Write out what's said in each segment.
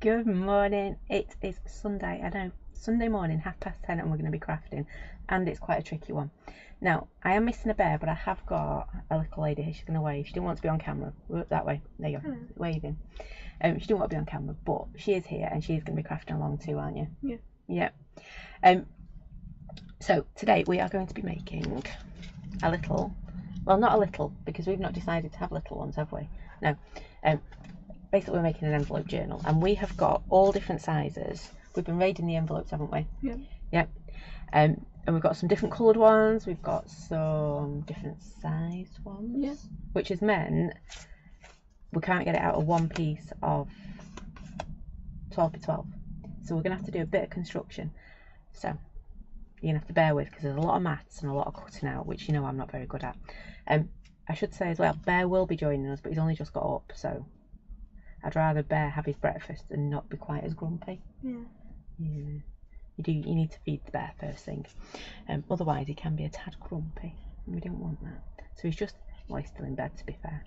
Good morning. It is Sunday. I know, Sunday morning, 10:30, and we're going to be crafting, and it's quite a tricky one. Now, I am missing a bear, but I have got a little lady here. She's going to wave. She didn't want to be on camera. That way. There you go. Waving. She didn't want to be on camera, but she is here, and she's going to be crafting along too, aren't you? Yeah. Yeah. So today we are going to be making a little. Well, not a little, because we've not decided to have little ones, have we? No. Basically, we're making an envelope journal, and we have got all different sizes. We've been raiding the envelopes, haven't we? Yeah. Yep. And we've got some different coloured ones. We've got some different sized ones. Yeah. Which has meant we can't get it out of one piece of 12x12. So we're going to have to do a bit of construction. So you're going to have to bear with, because there's a lot of maths and a lot of cutting out, which you know I'm not very good at. I should say as well, Bear will be joining us, but he's only just got up, so I'd rather Bear have his breakfast and not be quite as grumpy. Yeah. You need to feed the bear first thing. Otherwise he can be a tad grumpy, and we don't want that. So he's still in bed, to be fair.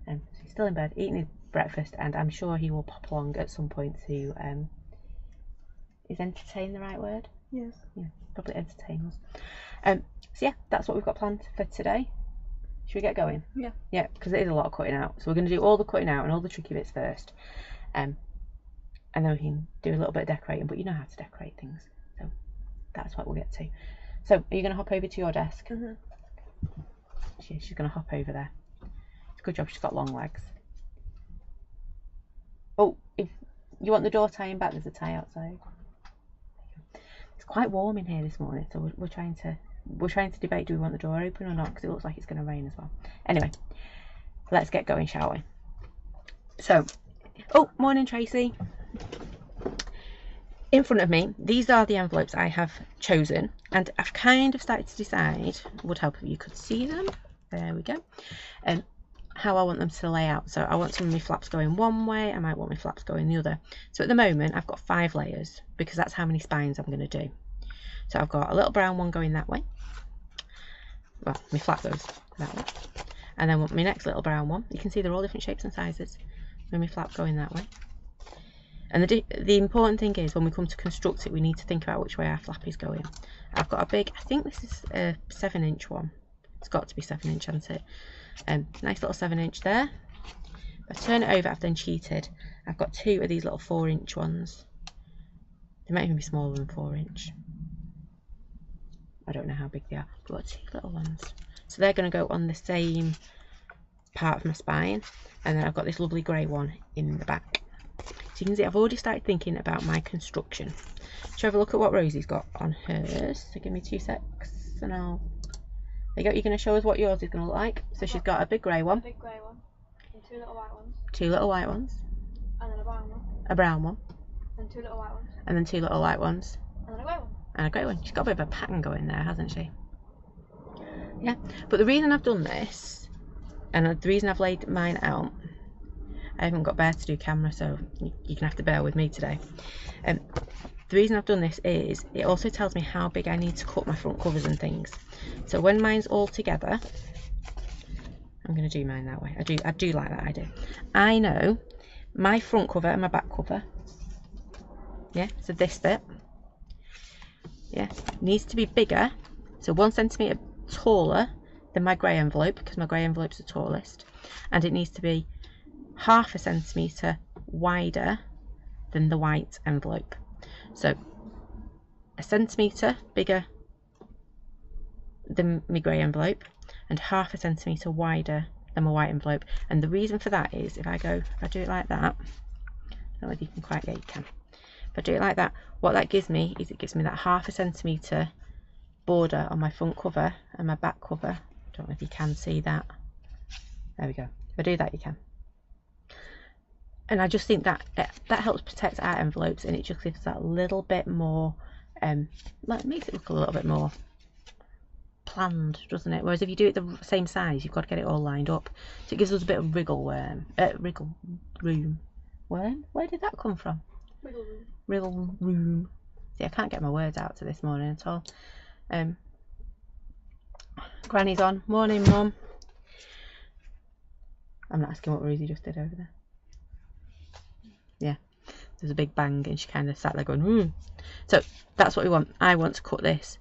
So he's still in bed, eating his breakfast, and I'm sure he will pop along at some point to is entertain the right word? Yes. Yeah, probably entertain us. So yeah, that's what we've got planned for today. Should we get going? Yeah. Yeah, because it is a lot of cutting out. So we're going to do all the cutting out and all the tricky bits first. And then we can do a little bit of decorating, but you know how to decorate things. So that's what we'll get to. So are you going to hop over to your desk? Mm-hmm. She's going to hop over there. It's a good job she's got long legs. Oh, if you want the door tying back, there's a tie outside. It's quite warm in here this morning, so we're trying to debate, do we want the door open or not, because it looks like it's going to rain as well. Anyway, let's get going, shall we? So, oh, morning Tracy. In front of me, these are the envelopes I have chosen, and I've kind of started to decide, would help if you could see them, there we go, how I want them to lay out. So I want some of my flaps going one way, I might want my flaps going the other. So at the moment I've got 5 layers, because that's how many spines I'm going to do. So I've got a little brown one going that way. Well, my flap goes that way. And then my next little brown one, you can see they're all different shapes and sizes, with my flap going that way. And the important thing is, when we come to construct it, we need to think about which way our flap is going. I've got a big, I think this is a 7-inch one. It's got to be 7-inch, hasn't it? Nice little 7-inch there. If I turn it over, I've then cheated. I've got 2 of these little 4-inch ones. They might even be smaller than 4-inch. I don't know how big they are. I've got 2 little ones. So they're going to go on the same part of my spine. And then I've got this lovely grey one in the back. So you can see I've already started thinking about my construction. Should I have a look at what Rosie's got on hers? So give me 2 secs and I'll... There you go, you're going to show us what yours is going to look like. So she's got a big grey one. A big grey one. And 2 little white ones. 2 little white ones. And then a brown one. A brown one. And 2 little white ones. And then 2 little white ones. And then a grey one. And a grey one. She's got a bit of a pattern going there, hasn't she? Yeah. But the reason I've done this, and the reason I've laid mine out, I haven't got Bear to do camera, so you're gonna have to bear with me today. The reason I've done this is it also tells me how big I need to cut my front covers and things. So when mine's all together, I'm gonna do mine that way. I do like that idea. I know my front cover and my back cover, yeah, so this bit, yeah, needs to be bigger, so 1 centimetre taller than my grey envelope, because my grey envelope's the tallest, and it needs to be 1/2 centimetre wider than the white envelope. So 1 centimetre bigger than my grey envelope and 1/2 centimetre wider than my white envelope. And the reason for that is if I do it like that, I don't know if you can quite get, you can. If I do it like that, what that gives me is it gives me that 1/2 centimetre border on my front cover and my back cover. I don't know if you can see that. There we go. If I do that, you can. And I just think that that helps protect our envelopes, and it just gives that little bit more, makes it look a little bit more planned, doesn't it? Whereas if you do it the same size, you've got to get it all lined up. So it gives us a bit of wriggle room. Worm? Where did that come from? Wiggle room. Wriggle room. See, I can't get my words out to this morning at all. Granny's on. Morning, Mum. I'm not asking what Rosie just did over there. Yeah. there's a big bang and she kind of sat there going, ooh. So that's what we want. I want to cut this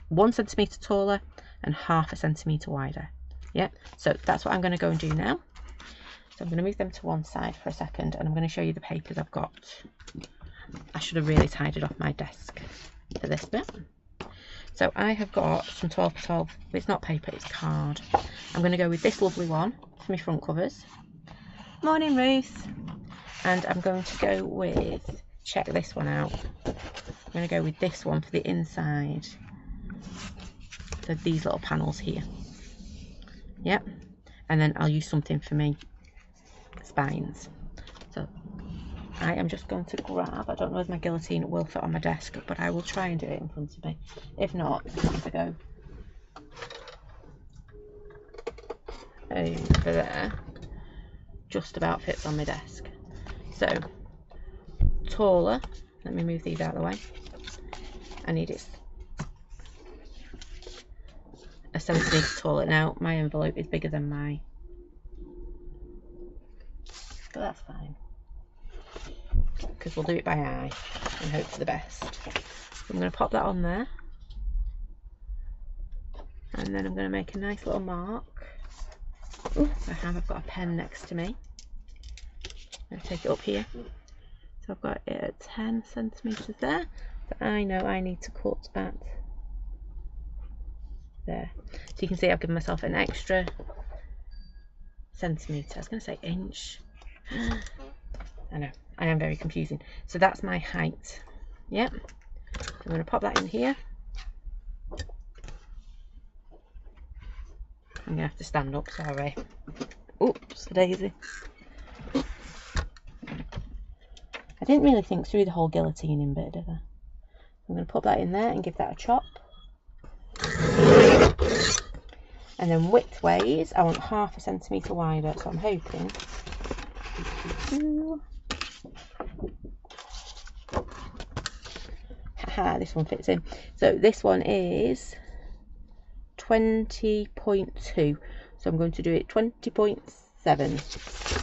1 centimetre taller and ½ centimetre wider. Yeah, so that's what I'm going to go and do now. So I'm going to move them to one side for a second and I'm going to show you the papers I've got. I should have really tidied off my desk for this bit. So I have got some 12x12, it's not paper, it's card. I'm going to go with this lovely one for my front covers. Morning Ruth. And I'm going to go with, check this one out, I'm going to go with this one for the inside. So these little panels here. Yep. And then I'll use something for me spines. So I am just going to grab, I don't know if my guillotine will fit on my desk, but I will try and do it in front of me. If not, if I go over there, just about fits on my desk. So taller, let me move these out of the way. I need it a centimetre taller. Now my envelope is bigger than my, but that's fine, because we'll do it by eye and hope for the best. So I'm going to pop that on there, and then I'm going to make a nice little mark. Ooh, I've got a pen next to me. I'm going to take it up here. So I've got it at 10 centimetres there. So I know I need to cut at there. So you can see I've given myself an extra centimetre. I was going to say inch. I know, I am very confusing. So that's my height. Yep. So I'm going to pop that in here. I'm going to have to stand up, sorry. Oops, daisy. I didn't really think through the whole guillotining bit, did I? I'm going to put that in there and give that a chop. And then width-wise, I want ½ centimetre wider, so I'm hoping. Haha, this one fits in. So this one is 20.2, so I'm going to do it 20.7.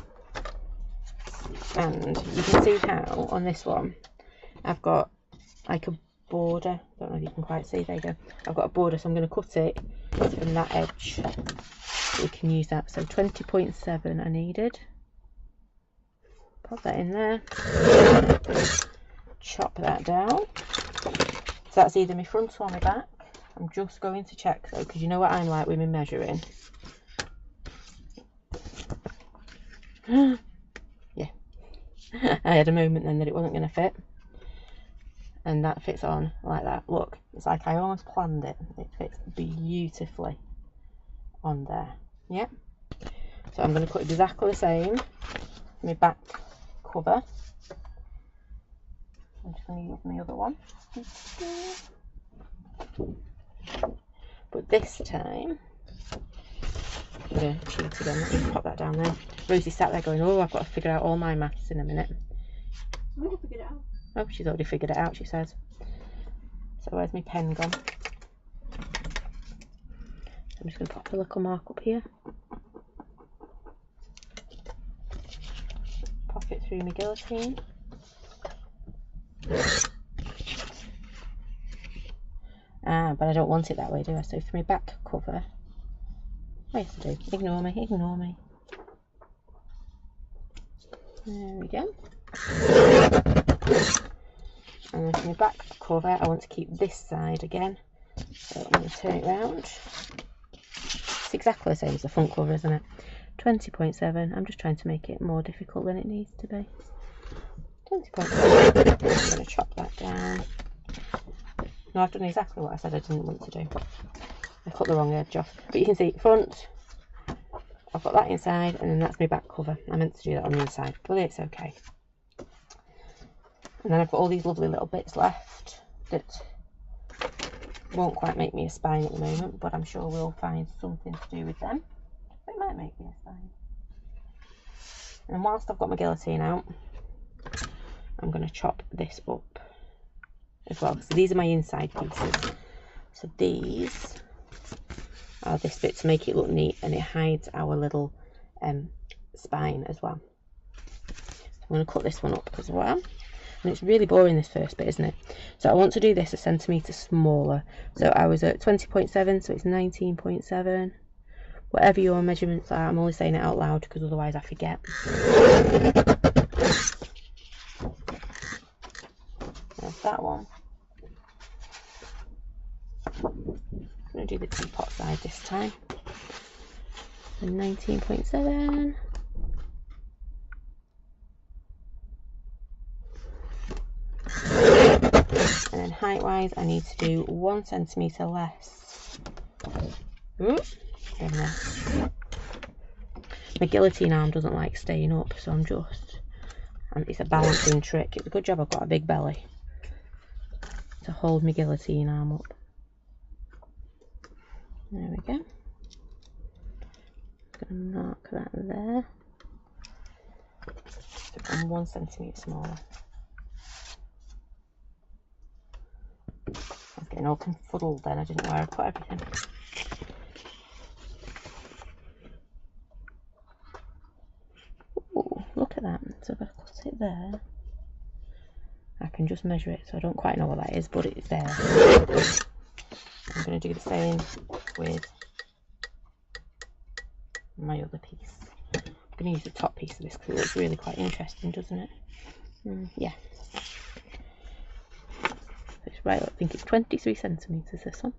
And you can see how on this one I've got like a border. Don't know if you can quite see. There you go. I've got a border, so I'm going to cut it from that edge so we can use that. So 20.7 I needed. Pop that in there. Chop that down. So that's either my front or my back. I'm just going to check though, because you know what I'm like with me measuring. Yeah. I had a moment then that it wasn't going to fit. And that fits on like that. Look, it's like I almost planned it. It fits beautifully on there. Yeah. So I'm going to cut exactly the same for my back cover. I'm just going to use my other one. But this time, I'm going to cheat again. Let me pop that down there. Rosie sat there going, oh, I've got to figure out all my maths in a minute. I'm going to figure it out. Oh, she's already figured it out, she says. So where's my pen gone? I'm just going to pop a little mark up here. Pop it through my guillotine. But I don't want it that way, do I? So for my back cover, oh yes I do. Ignore me, ignore me. There we go. And then for my back cover, I want to keep this side again. So I'm going to turn it round. It's exactly the same as the front cover, isn't it? 20.7. I'm just trying to make it more difficult than it needs to be. 20.7. I'm going to chop that down. No, I've done exactly what I said I didn't want to do. I cut the wrong edge off. But you can see front, I've got that inside, and then that's my back cover. I meant to do that on the inside, but it's okay. And then I've got all these lovely little bits left that won't quite make me a spine at the moment, but I'm sure we'll find something to do with them. It might make me a spine. And whilst I've got my guillotine out, I'm going to chop this up as well. So these are my inside pieces. So these are this bit to make it look neat, and it hides our little spine as well. So I'm going to cut this one up as well. And it's really boring, this first bit, isn't it? So I want to do this a centimetre smaller. So I was at 20.7, so it's 19.7. Whatever your measurements are, I'm only saying it out loud because otherwise I forget. There's that one. I'm going to do the teapot side this time. So 19.7. And then height wise, I need to do 1 centimetre less. Ooh, my guillotine arm doesn't like staying up, so and it's a balancing trick. It's a good job I've got a big belly to hold my guillotine arm up. There we go. I'm going to mark that there. So I'm 1 centimetre smaller. I was getting all confuddled then, I didn't know where I put everything. Ooh, look at that. So if I cut it there, I can just measure it, so I don't quite know what that is, but it's there. I'm going to do the same with my other piece. I'm going to use the top piece of this because it looks really quite interesting, doesn't it? Yeah. It's right, I think it's 23 centimetres, this one.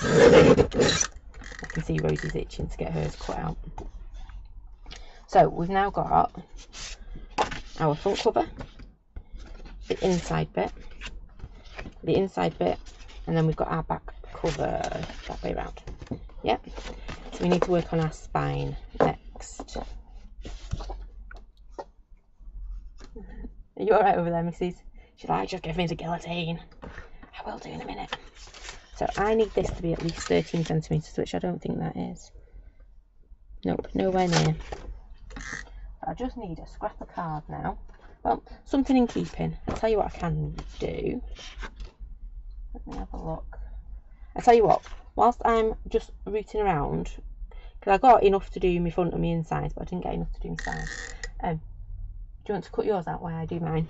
I can see Rosie's itching to get hers cut out. So we've now got our front cover, the inside bit, and then we've got our back cover that way around. Yep. So we need to work on our spine next. Are you alright over there, Mrs.? She's like, just give me the guillotine. I will do in a minute. So I need this to be at least 13 centimetres, which I don't think that is. Nope, nowhere near. I just need a scrap of card now. Well, something in keeping. I'll tell you what I can do. Let me have a look. I'll tell you what, whilst I'm just rooting around, because I got enough to do my front and my insides, but I didn't get enough to do my sides. Do you want to cut yours out while I do mine?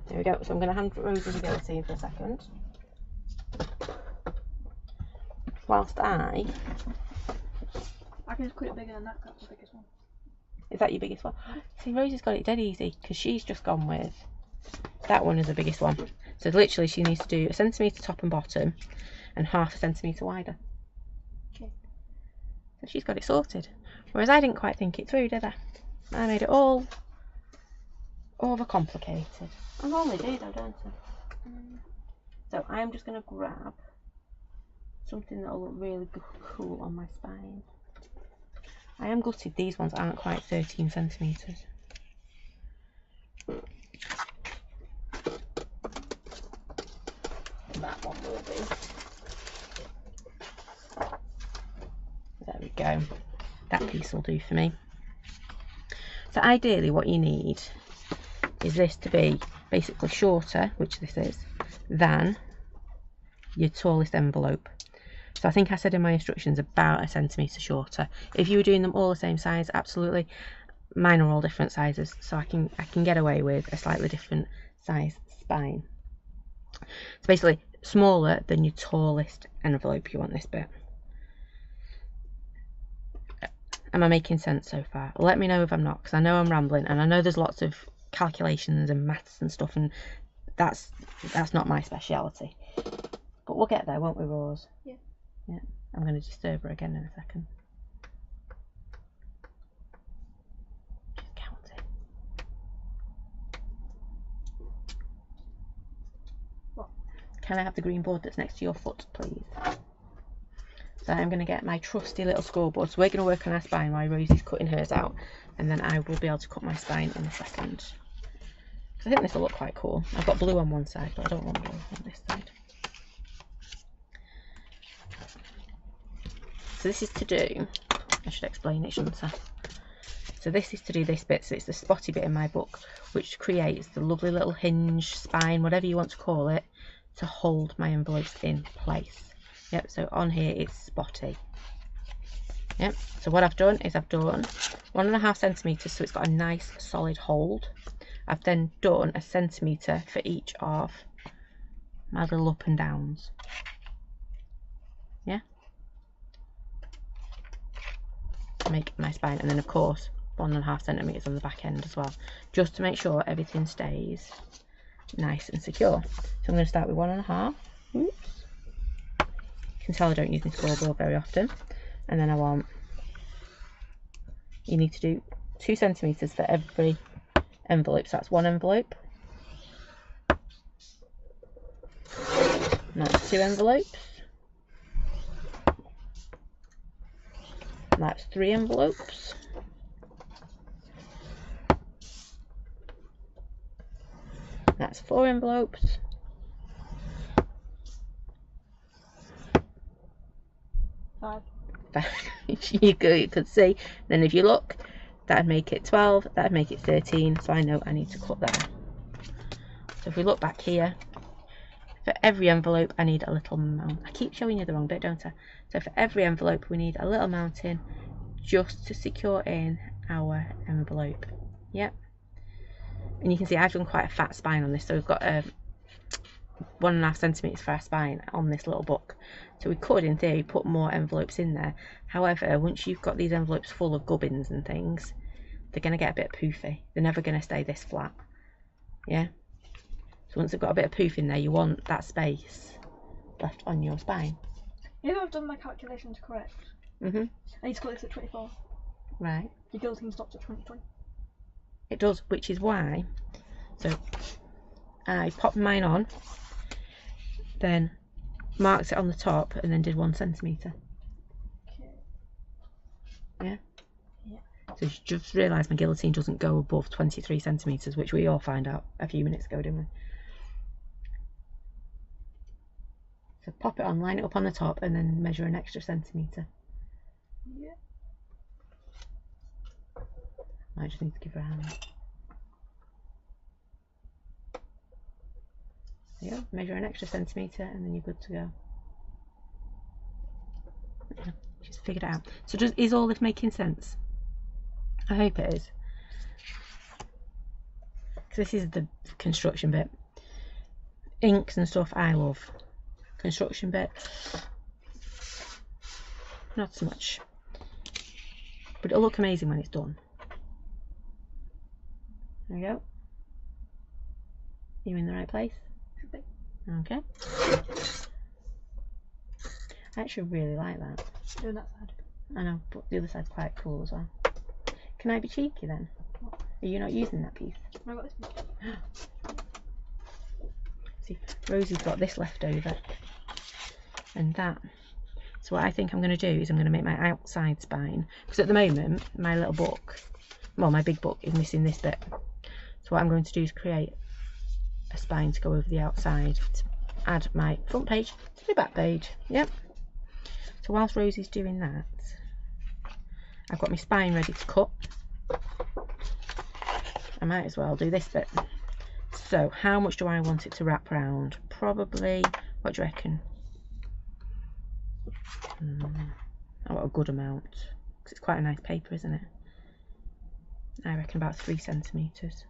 There we go. So I'm going to hand Rosie the guillotine for a second. Whilst I can just cut it bigger than that, that's the biggest one. Is that your biggest one? See, Rosie's got it dead easy because she's just gone with that one is the biggest one. So literally she needs to do 1 centimetre top and bottom and 1/2 centimetre wider. Okay. So she's got it sorted. Whereas I didn't quite think it through, did I? I made it all overcomplicated. I only do though, don't I? So I'm just going to grab something that'll look really cool on my spine. I am gutted these ones aren't quite 13 centimetres. That one will be. There we go. That piece will do for me. So ideally what you need is this to be basically shorter, which this is, than your tallest envelope. So I think I said in my instructions about 1 centimetre shorter. If you were doing them all the same size, absolutely. Mine are all different sizes, so I can get away with a slightly different size spine. It's basically smaller than your tallest envelope. You want this bit. Am I making sense so far? Let me know if I'm not, because I know I'm rambling and I know there's lots of calculations and maths and stuff, and that's not my speciality. But we'll get there, won't we, Rose? Yeah. Yeah. I'm going to disturb her again in a second. Just counting. What? Can I have the green board that's next to your foot, please? So I'm going to get my trusty little scoreboard. So we're going to work on our spine while Rosie's cutting hers out, and then I will be able to cut my spine in a second. I think this will look quite cool. I've got blue on one side, but I don't want blue on this side. So this is to do, I should explain it, shouldn't I? So this is to do this bit, so it's the spotty bit in my book, which creates the lovely little hinge, spine, whatever you want to call it, to hold my envelopes in place. Yep, so on here it's spotty. Yep, so what I've done is I've done 1.5 centimetres, so it's got a nice solid hold. I've then done a centimetre for each of my little up and downs. Yeah, to make my spine, and then of course 1.5 centimetres on the back end as well, just to make sure everything stays nice and secure. So I'm going to start with 1.5. Oops. You can tell I don't use my scoreboard very often. And then you need to do 2 centimetres for every envelope. So that's 1 envelope. And that's 2 envelopes. And that's 3 envelopes. That's 4 envelopes. Five. You could see. Then if you look, that'd make it 12, that'd make it 13. So I know I need to cut there. So if we look back here, for every envelope I need a little mount. I keep showing you the wrong bit, don't I? So for every envelope we need a little mounting just to secure in our envelope. Yep. And you can see I've done quite a fat spine on this, so we've got 1.5 centimetres for our spine on this little book. So we could, in theory, put more envelopes in there. However, once you've got these envelopes full of gubbins and things, they're going to get a bit poofy. They're never going to stay this flat. Yeah? So once they've got a bit of poof in there, you want that space left on your spine. You know, I've done my calculations correct. I need to cut this at 24. Right. Your guillotine stops at 2020. It does, which is why. So I popped mine on, then marked it on the top, and then did 1 centimetre. Okay. Yeah? Yeah. So you just realised my guillotine doesn't go above 23 centimetres, which we all found out a few minutes ago, didn't we? So pop it on, line it up on the top, and then measure an extra centimetre. Yeah. I just need to give her a hand. There you go, measure an extra centimetre, and then you're good to go. Yeah, she's figured it out. So is all this making sense? I hope it is. Because this is the construction bit. Inks and stuff I love. Construction bit, not so much. But it'll look amazing when it's done. There we go. You in the right place? Should be. Okay. I actually really like that. Doing that side. I know, but the other side's quite cool as well. Can I be cheeky then? What? Are you not using that piece? I got this piece. See, Rosie's got this left over. And that. So what I think I'm going to do is I'm going to make my outside spine. Because at the moment, my little book, well, my big book is missing this bit. So what I'm going to do is create a spine to go over the outside to add my front page to the back page. Yep. So whilst Rosie's doing that, I've got my spine ready to cut. I might as well do this bit. So how much do I want it to wrap around? Probably, what do you reckon? I want a good amount, because it's quite a nice paper, isn't it? I reckon about 3 centimetres.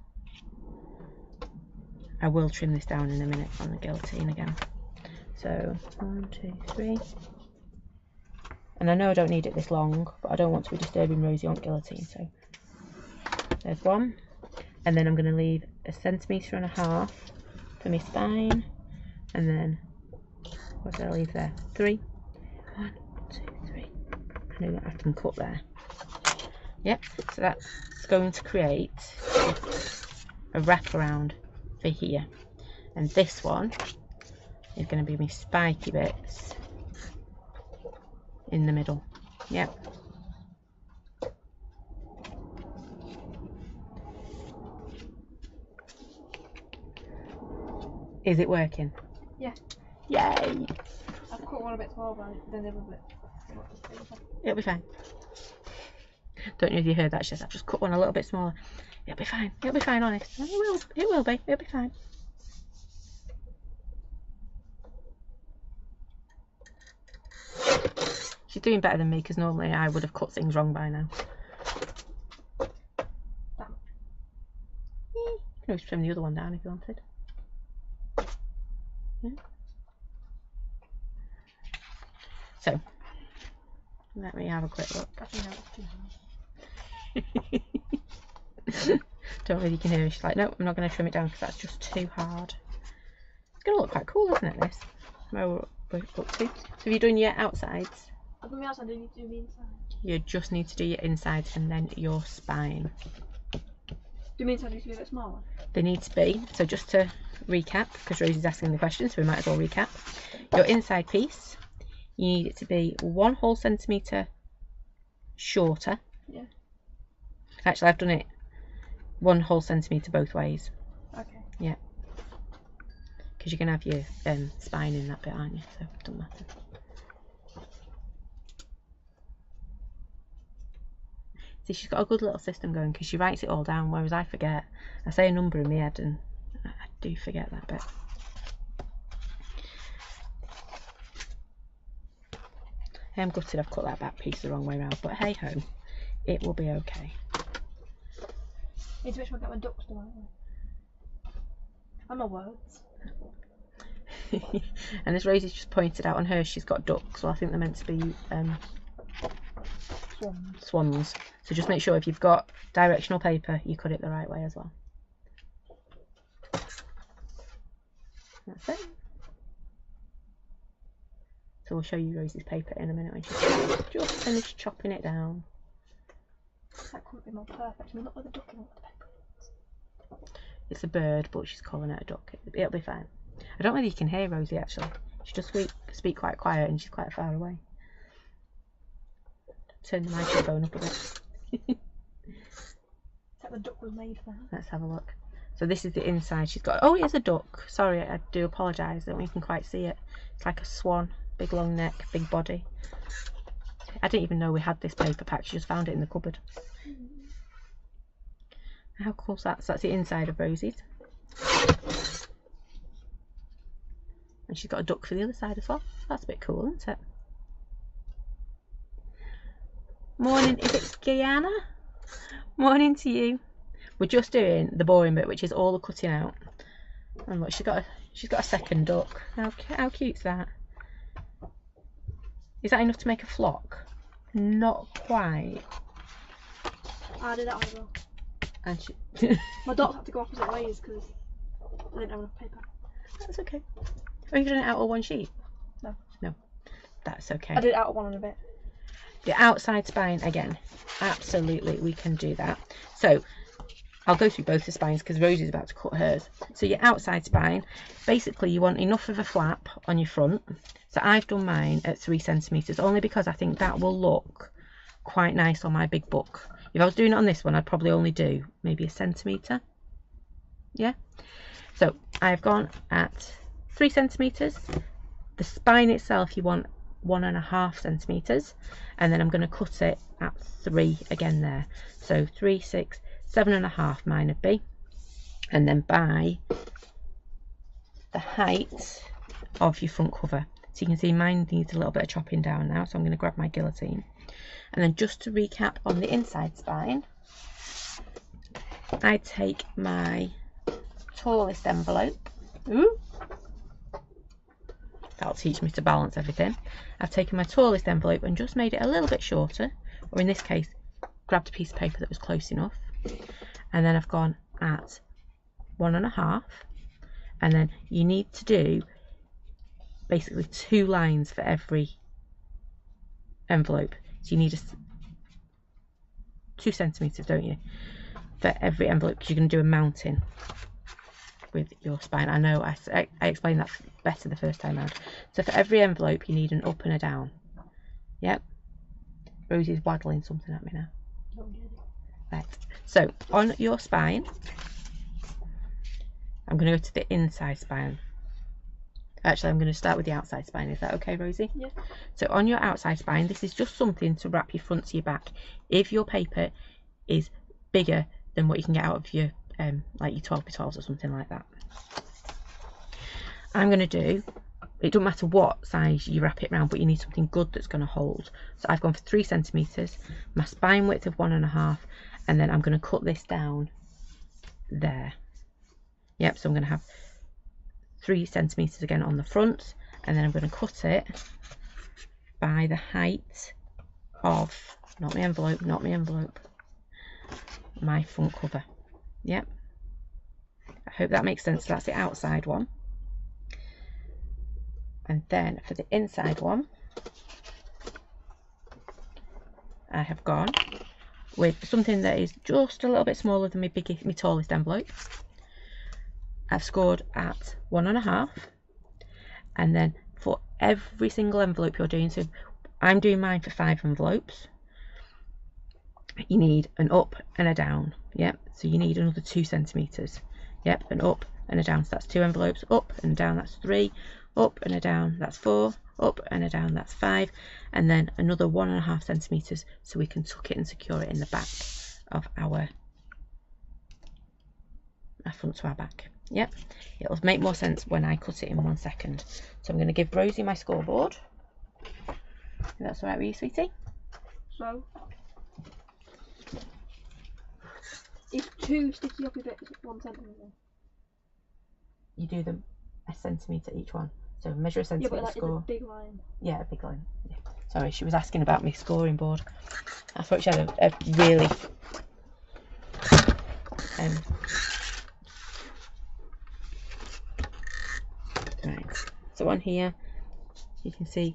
I will trim this down in a minute on the guillotine again. So 1, 2, 3. And I know I don't need it this long, but I don't want to be disturbing Rosie on guillotine, so there's 1. And then I'm going to leave 1.5 centimetres for my spine, and then what did I leave there? 3. 1, 2, 3. I know that I can cut there. Yep, so that's going to create a wraparound for here. And this one is going to be my spiky bits in the middle. Yep. Is it working? Yeah. Yay! I've cut one a bit smaller than the other bit. It'll be fine. Don't know if you heard that, she says, I've just cut one a little bit smaller. It'll be fine. It'll be fine, honest. It will be. It'll be fine. She's doing better than me, because normally I would have cut things wrong by now. You can always trim the other one down if you wanted. Yeah. So, let me have a quick look. Don't know if you can hear her. She's like, no, I'm not going to trim it down because that's just too hard. It's going to look quite cool, isn't it, this? Where we're up to. So have you done your outsides? I've done the outside, do you need to do the inside? You just need to do your insides and then your spine. Do the inside need to be a bit smaller? They need to be. So just to recap, because Rosie's asking the question, so we might as well recap. Your inside piece, you need it to be 1 whole centimetre shorter. Yeah. Actually, I've done it 1 whole centimetre both ways. Okay. Yeah. Because you're going to have your spine in that bit, aren't you? So it doesn't matter. See, she's got a good little system going because she writes it all down, whereas I forget. I say a number in my head and I do forget that bit. I am gutted I've cut that back piece the wrong way around, but hey ho, it will be okay. Need to make sure I get my ducks the right way. And my words. And as Rosie's just pointed out on hers, she's got ducks, so I think they're meant to be swans. So just make sure if you've got directional paper, you cut it the right way as well. That's it. So we'll show you Rosie's paper in a minute when she's just finished chopping it down. That couldn't be more perfect. I mean, look where the duck in the paper. It's a bird, but she's calling it a duck. It'll be fine. I don't know whether you can hear Rosie actually. She does speak quite quiet and she's quite far away. Turn the microphone up a bit. That the duck was made for. Let's have a look. So this is the inside. She's got. Oh, it is a duck. Sorry, I do apologise. I don't think you can quite see it. It's like a swan. Big long neck, big body. I didn't even know we had this paper pack. She just found it in the cupboard. How cool's that? So that's the inside of Rosie's. And she's got a duck for the other side as well. That's a bit cool, isn't it? Morning, is it Guyana? Morning to you. We're just doing the boring bit, which is all the cutting out. And look, she's got a second duck. How cute's that? Is that enough to make a flock? Not quite. I did that one as well. And she My dots had to go opposite ways because I didn't have enough paper. That's okay. Have you done it out of one sheet? No. No. That's okay. I did it out of one and a bit. The outside spine again. Absolutely, we can do that. So I'll go through both the spines because Rosie's about to cut hers. So your outside spine, basically you want enough of a flap on your front. So I've done mine at 3 centimetres only because I think that will look quite nice on my big book. If I was doing it on this one, I'd probably only do maybe 1 centimetre. Yeah. So I've gone at 3 centimetres. The spine itself you want 1.5 centimetres, and then I'm going to cut it at 3 again there. So 3, 6, 7.5 mine would be, and then by the height of your front cover. So you can see mine needs a little bit of chopping down now, so I'm going to grab my guillotine. And then just to recap on the inside spine, I take my tallest envelope. Ooh. That'll teach me to balance everything. I've taken my tallest envelope and just made it a little bit shorter, or in this case, grabbed a piece of paper that was close enough. And then I've gone at 1.5, and then you need to do basically 2 lines for every envelope. So you need 2 centimetres, don't you, for every envelope, because you're going to do a mounting with your spine. I know I explained that better the first time around. So for every envelope you need an up and a down. Yep. Rosie's waggling something at me now. Right. So on your spine, I'm going to go to the inside spine. Actually, I'm going to start with the outside spine. Is that okay, Rosie? Yeah. So on your outside spine, this is just something to wrap your front to your back. If your paper is bigger than what you can get out of your like your 12x12s or something like that, I'm going to do it doesn't matter what size you wrap it around, but you need something good that's going to hold. So I've gone for 3 centimetres, my spine width of 1.5, and then I'm going to cut this down there. Yep, so I'm going to have 3 centimetres again on the front, and then I'm going to cut it by the height of, not my envelope, my front cover. Yep, I hope that makes sense. So that's the outside one. And then for the inside one, I have gone with something that is just a little bit smaller than my tallest envelope. I've scored at 1.5, and then for every single envelope you're doing, so I'm doing mine for 5 envelopes, you need an up and a down. Yep, so you need another 2 centimetres. Yep, an up and a down, so that's 2 envelopes. Up and down, that's 3. Up and a down, that's 4. Up and a down, that's 5. And then another 1.5 centimetres, so we can tuck it and secure it in the back of our front to our back. Yep, it'll make more sense when I cut it in 1 second. So I'm going to give Rosie my scoreboard. If that's all right with you, sweetie? So, is 2 sticky uppy bits 1 centimetre? You do them a centimetre each one. So measure a centimetre, yeah, but score. Is a big line. Yeah, a big line. Yeah. Sorry, she was asking about my scoring board. I thought she had a really right. So on here you can see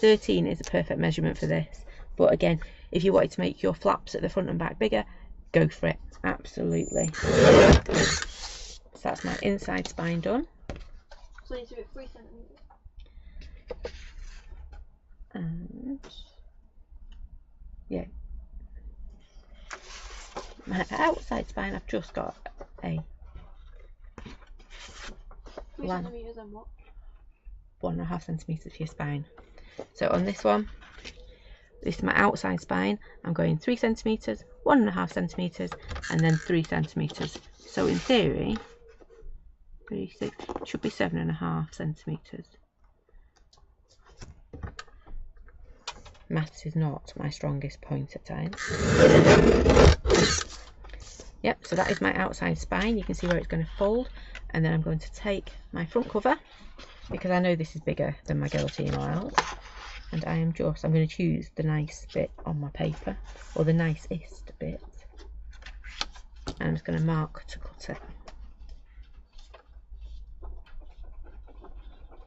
13 is a perfect measurement for this, but again, if you wanted to make your flaps at the front and back bigger, go for it, absolutely. So that's my inside spine done. So you do it 3 centimetres. And yeah, my outside spine, I've just got a 3 centimetres and what? 1.5 centimetres for your spine. So on this one, this is my outside spine, I'm going 3 centimetres, 1.5 centimetres, and then 3 centimetres. So in theory, 3, 6, it should be 7.5 centimetres. Maths is not my strongest point at times. Yep, so that is my outside spine. You can see where it's going to fold, and then I'm going to take my front cover, because I know this is bigger than my guillotine oils, and I'm going to choose the nice bit on my paper, or the nicest bit, and I'm just going to mark to cut it.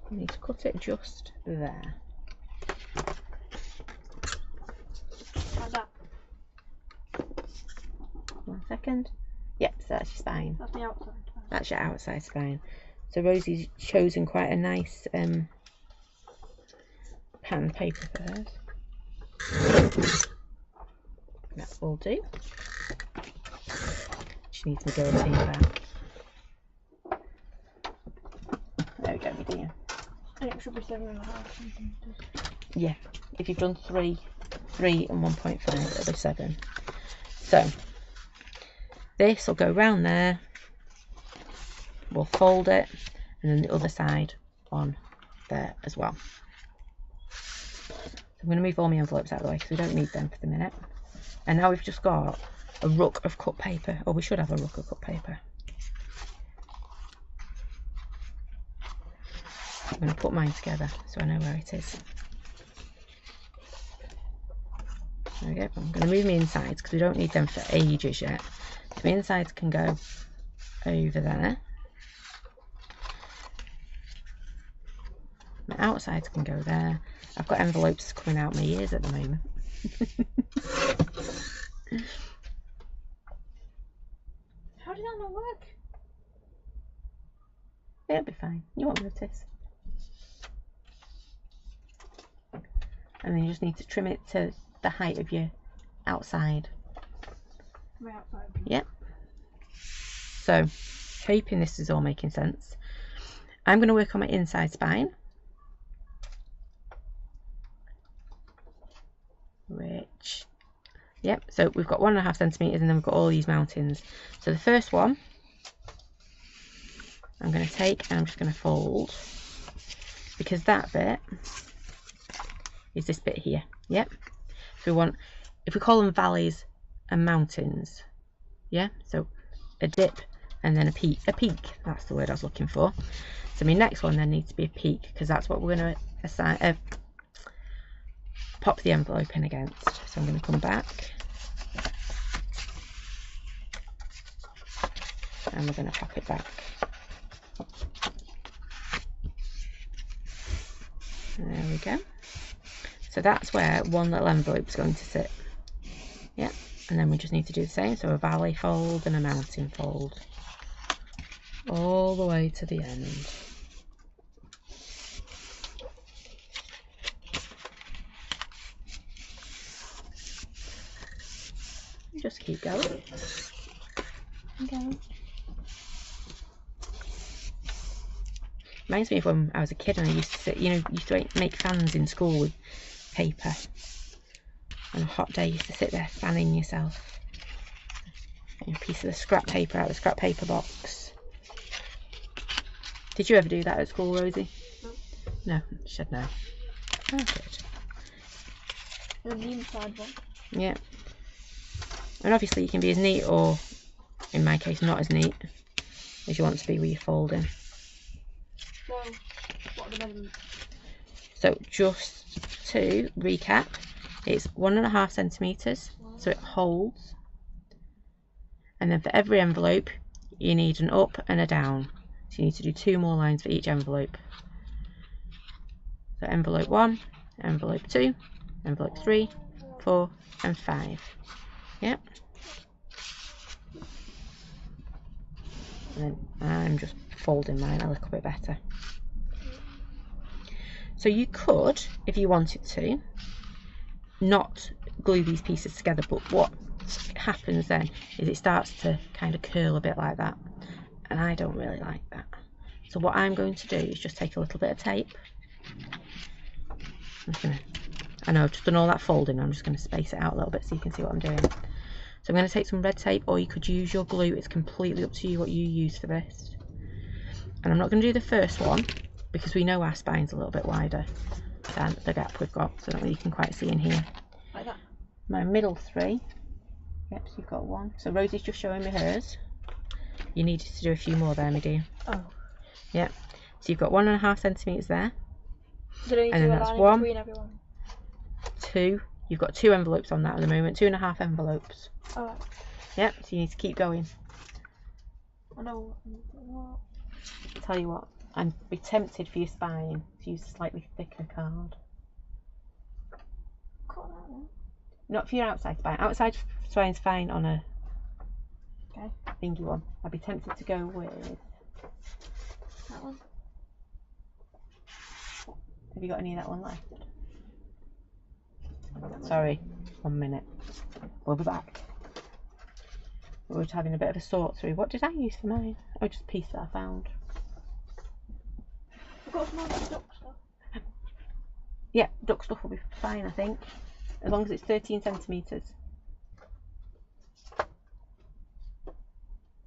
I need to cut it just there. How's that? 1 second. Yep, so that's your spine. That's the outside. That's your outside spine. So Rosie's chosen quite a nice pattern paper for hers. That will do. She needs my guillotine back. There we go, my dear. And it should be 7.5 centimetres. Yeah, if you've done 3 and 1.5, it'll be 7. So this will go round there. We'll fold it, and then the other side on there as well. So I'm going to move all my envelopes out of the way because we don't need them for the minute. And now we've just got a ruck of cut paper, or we should have a ruck of cut paper. I'm going to put mine together so I know where it is. There we go. I'm going to move my insides because we don't need them for ages yet. So my insides can go over there. My outsides can go there. I've got envelopes coming out my ears at the moment. How did that not work? It'll be fine. You won't notice. And then you just need to trim it to the height of your outside. My outside. Yep. So, hoping this is all making sense. I'm going to work on my inside spine. Which, yep, so we've got 1.5 centimetres and then we've got all these mountains. So the first one, I'm going to take and I'm just going to fold because that bit is this bit here. Yep. So we want, if we call them valleys and mountains, yeah, so a dip and then a peak, that's the word I was looking for. So my next one then needs to be a peak, because that's what we're going to assign, pop the envelope in against. So I'm going to come back and we're going to pop it back. There we go. So that's where one little envelope is going to sit. Yeah, and then we just need to do the same. So a valley fold and a mountain fold, all the way to the end. Just keep going. Okay. Reminds me of when I was a kid and I used to sit, you know, used to make fans in school with paper. On a hot day, you used to sit there fanning yourself. A piece of the scrap paper out of the scrap paper box. Did you ever do that at school, Rosie? No. No, she said no. Oh, good. The inside one. Yeah. And obviously you can be as neat, or in my case not as neat, as you want to be with your folding. So, what are the measurements? So just to recap, it's 1.5 centimetres, so it holds. And then for every envelope you need an up and a down. So you need to do 2 more lines for each envelope. So envelope 1, envelope 2, envelope 3, 4 and 5. Yep. And then I'm just folding mine a little bit better. So you could, if you wanted to, not glue these pieces together, but what happens then is it starts to kind of curl a bit like that, and I don't really like that. So what I'm going to do is just take a little bit of tape. I know I've just done all that folding, I'm just going to space it out a little bit so you can see what I'm doing. So I'm going to take some red tape, or you could use your glue. It's completely up to you what you use for this. And I'm not going to do the first one because we know our spine's a little bit wider than the gap we've got, so that you can quite see in here. Like that? My middle 3. Yep, so you've got 1. So Rosie's just showing me hers. You needed to do a few more there, my dear. Oh. Yep. So you've got 1.5 centimetres there. So and then that's 1, between everyone? 2. You've got 2 envelopes on that at the moment. 2.5 envelopes. Alright. Yep, so you need to keep going. I know. Tell you what, I'd be tempted for your spine to use a slightly thicker card. Cut that one. Not for your outside spine. Outside spine's fine on a thingy one. I'd be tempted to go with that one. Have you got any of that one left? Sorry, 1 minute. We'll be back. We're just having a bit of a sort through. What did I use for mine? Oh, just a piece that I found. I've got some more duck stuff. Yeah, duck stuff will be fine, I think. As long as it's 13 centimetres.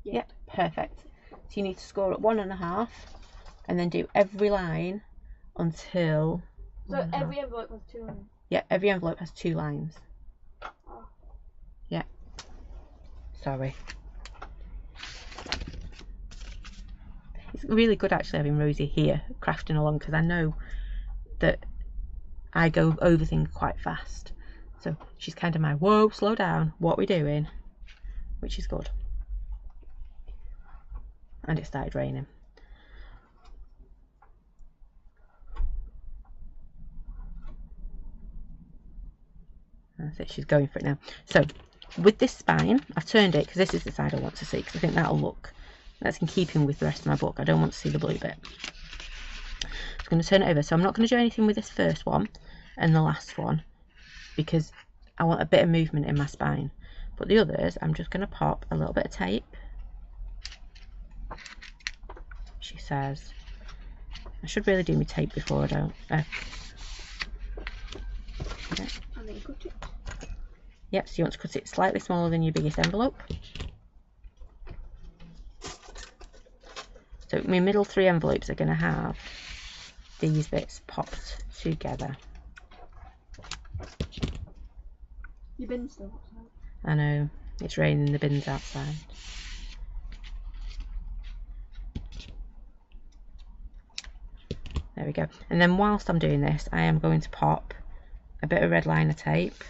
Yep, perfect. So you need to score at 1.5 and then do every line until... So every envelope has 2 lines? Yeah, every envelope has 2 lines. Oh. Yeah. Sorry. It's really good actually having Rosie here crafting along, because I know that I go over things quite fast. So she's kind of my, whoa, slow down, what are we doing? Which is good. And it started raining. That's it, she's going for it now. So with this spine, I've turned it because this is the side I want to see, because I think that's in keeping with the rest of my book. I don't want to see the blue bit. I'm going to turn it over. So I'm not going to do anything with this first one and the last one because I want a bit of movement in my spine. But the others, I'm just going to pop a little bit of tape. She says, I should really do my tape before I don't. Okay. And then cut it. Yep, so you want to cut it slightly smaller than your biggest envelope. So my middle 3 envelopes are going to have these bits popped together. Your bin's still outside. I know, it's raining, the bin's outside. There we go. And then whilst I'm doing this, I am going to pop a bit of red liner tape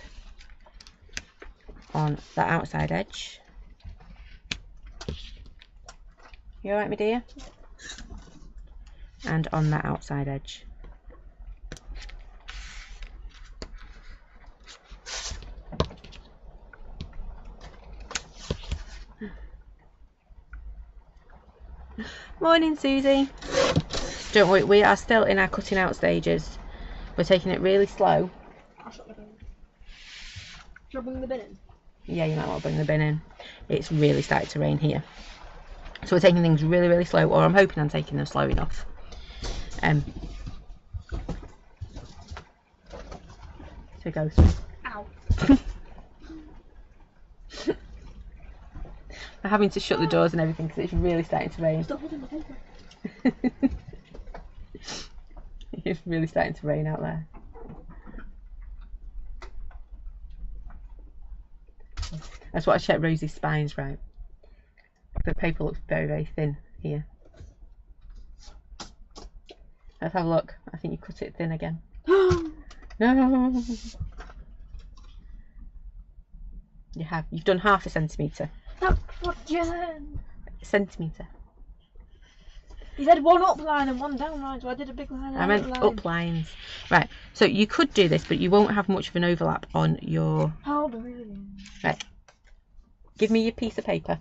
on the outside edge. You alright, my dear? And on that outside edge. Morning, Susie. Don't worry, we are still in our cutting out stages. We're taking it really slow. I'll shut the bin. Should I bring the bin in? Yeah, you might want to bring the bin in. It's really started to rain here. So we're taking things really, really slow, or I'm hoping I'm taking them slow enough. To go through. Ow. We're having to shut the doors and everything because it's really starting to rain. Stop holding the paper. It's really starting to rain out there. I just want to check Rosie's spine's right. The paper looks very, very thin here. Let's have a look. I think you cut it thin again. No! You have. You've done half a centimetre. That's what you said. Centimetre. You said one up line and one down line, so I did a big line. I meant up lines. Right, so you could do this, but you won't have much of an overlap on your... How do we? Right. Give me your piece of paper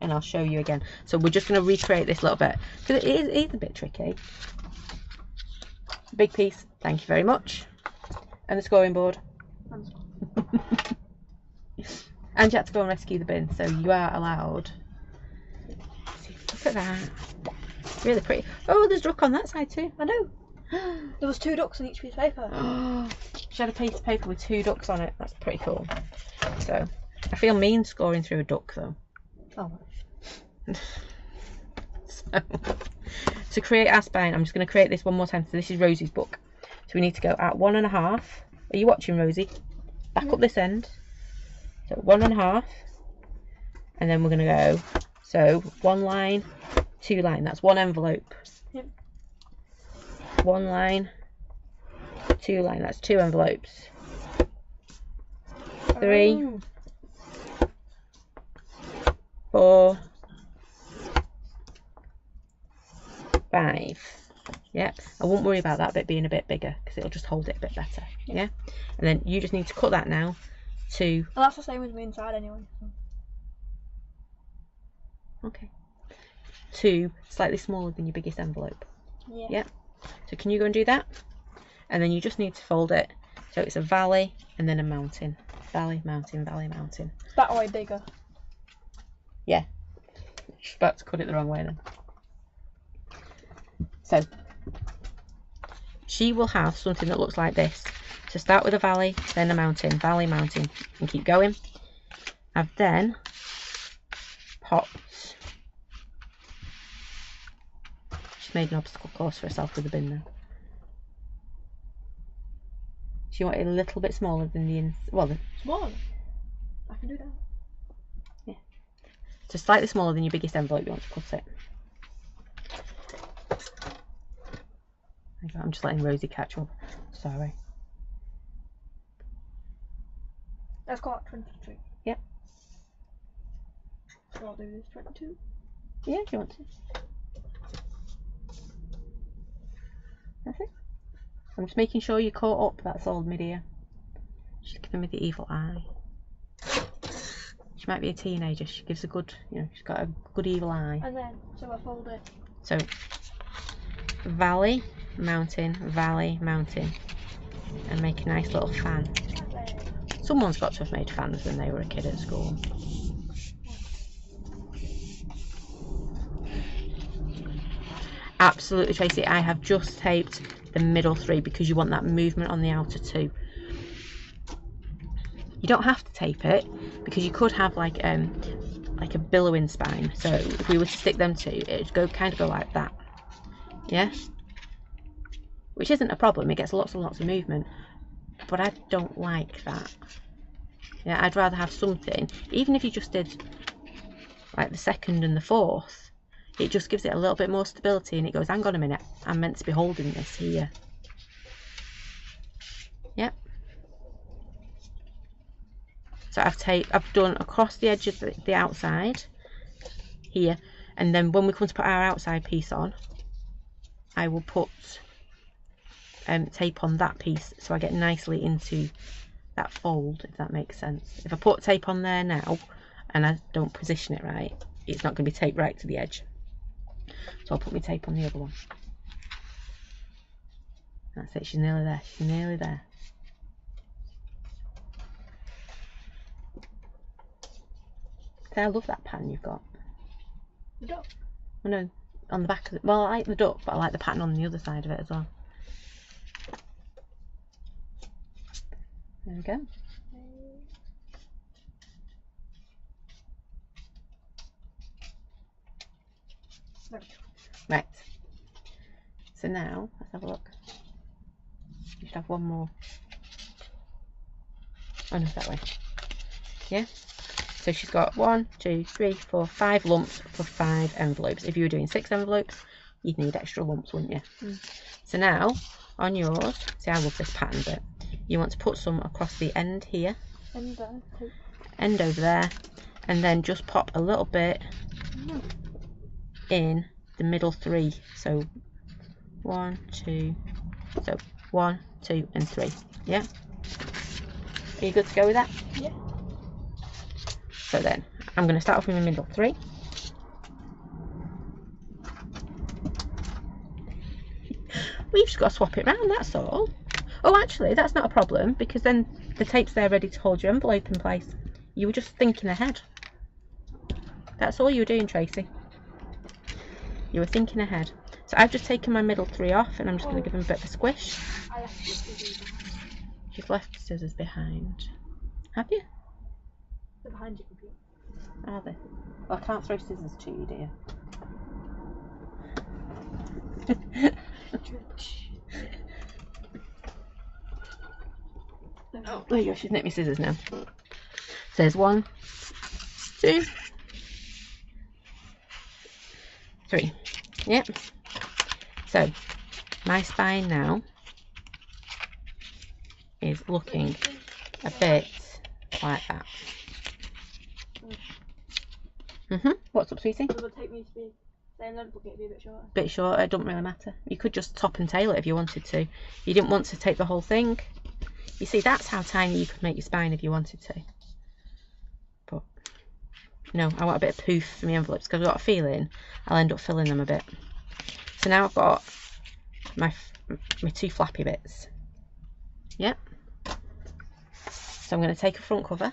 and I'll show you again. So we're just going to recreate this a little bit because it is a bit tricky. Big piece. Thank you very much. And the scoring board. And you had to go and rescue the bin, so you are allowed. Look at that. Really pretty. Oh, there's duck on that side too. I know. There was 2 ducks on each piece of paper. She had a piece of paper with 2 ducks on it. That's pretty cool. So I feel mean scoring through a duck though. Oh. So, to create our spine, I'm just going to create this one more time. So this is Rosie's book. So we need to go at 1.5. Are you watching, Rosie? Back up this end. So 1.5. And then we're going to go, so 1 line, 2 line. That's 1 envelope. Yep. 1 line, 2 line. That's 2 envelopes. 3, 4, 5. Yep. I won't worry about that bit being a bit bigger because it'll just hold it a bit better. Yeah. And then you just need to cut that now to... Well, that's the same as me inside anyway. So. Okay. To slightly smaller than your biggest envelope. Yeah. Yep. So can you go and do that? And then you just need to fold it so it's a valley and then a mountain. Valley, mountain, valley, mountain. That way bigger. Yeah. Just about to cut it the wrong way then. So she will have something that looks like this. So start with a valley, then a mountain, valley, mountain, and keep going. I've then popped. She's made an obstacle course for herself with the bin now. She wanted a little bit smaller than the Smaller? I can do that. Yeah. So slightly smaller than your biggest envelope you want to cut it. I'm just letting Rosie catch up. Sorry. Let's call it 23. Yep. So I'll do this 22. Yeah, if you want to. That's it. I'm just making sure you're caught up, that's all, my dear. She's giving me the evil eye. She might be a teenager, she gives a good, she's got a good evil eye. And then, so I fold it. So, valley, mountain, valley, mountain. And make a nice little fan. Someone's got to have made fans when they were a kid at school. Absolutely, Tracy, I have just taped the middle 3 because you want that movement on the outer 2. You don't have to tape it because you could have like a billowing spine. So if we were to stick them 2, it'd go kind of go like that. Yeah. which isn't a problem. It gets lots and lots of movement, but I don't like that. Yeah, I'd rather have something, even if you just did like the 2nd and the 4th, it just gives it a little bit more stability, and it goes, hang on a minute, I'm meant to be holding this here. Yep. So I've done across the edge of the outside here, and then when we come to put our outside piece on, I will put tape on that piece so I get nicely into that fold, if that makes sense. If I put tape on there now and I don't position it right, it's not going to be taped right to the edge. So I'll put my tape on the other one. That's it, she's nearly there, she's nearly there. See, I love that pattern you've got. The duck? Oh no, on the back of it. Well, I like the duck, but I like the pattern on the other side of it as well. There we go. Right. So now, let's have a look. You should have one more. Oh no, that way. Yeah. So she's got 1, 2, 3, 4, 5 lumps for 5 envelopes. If you were doing 6 envelopes, you'd need extra lumps, wouldn't you? Mm. So now, on yours, see, I love this pattern bit. You want to put some across the end here. End over there. And then just pop a little bit in the middle 3. So 1, 2, so 1, 2 and 3. Yeah? Are you good to go with that? Yeah. So then, I'm going to start off with my middle 3. We've just got to swap it round, that's all. Oh, actually, that's not a problem, because then the tape's there ready to hold your envelope in place. You were just thinking ahead. That's all you were doing, Tracy. You were thinking ahead. So I've just taken my middle 3 off, and I'm just going to give them a bit of a squish. I left the scissors behind. You've left the scissors behind. Have you? They're behind your computer. Are they? Well, I can't throw scissors to you, dear. Oh, there you go, she's nicked my scissors now. So there's 1, 2, 3. Yep. So my spine now is looking a bit like that. What's up, sweetie? Will the tape need to be same length, or can it be a bit shorter? Bit shorter, it doesn't really matter. You could just top and tail it if you wanted to. You didn't want to take the whole thing. You see, that's how tiny you could make your spine if you wanted to. But no, I want a bit of poof for my envelopes because I've got a feeling I'll end up filling them a bit. So now I've got my 2 flappy bits. Yep. So I'm going to take a front cover.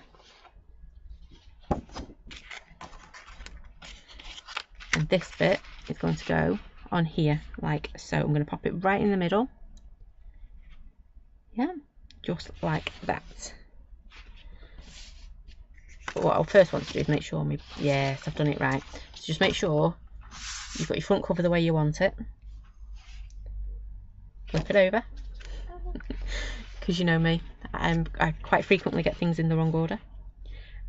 And this bit is going to go on here like so. I'm going to pop it right in the middle. Yeah, just like that. But what I'll first want to do is make sure yes, I've done it right. So just make sure you've got your front cover the way you want it. Flip it over. Because you know me, I quite frequently get things in the wrong order.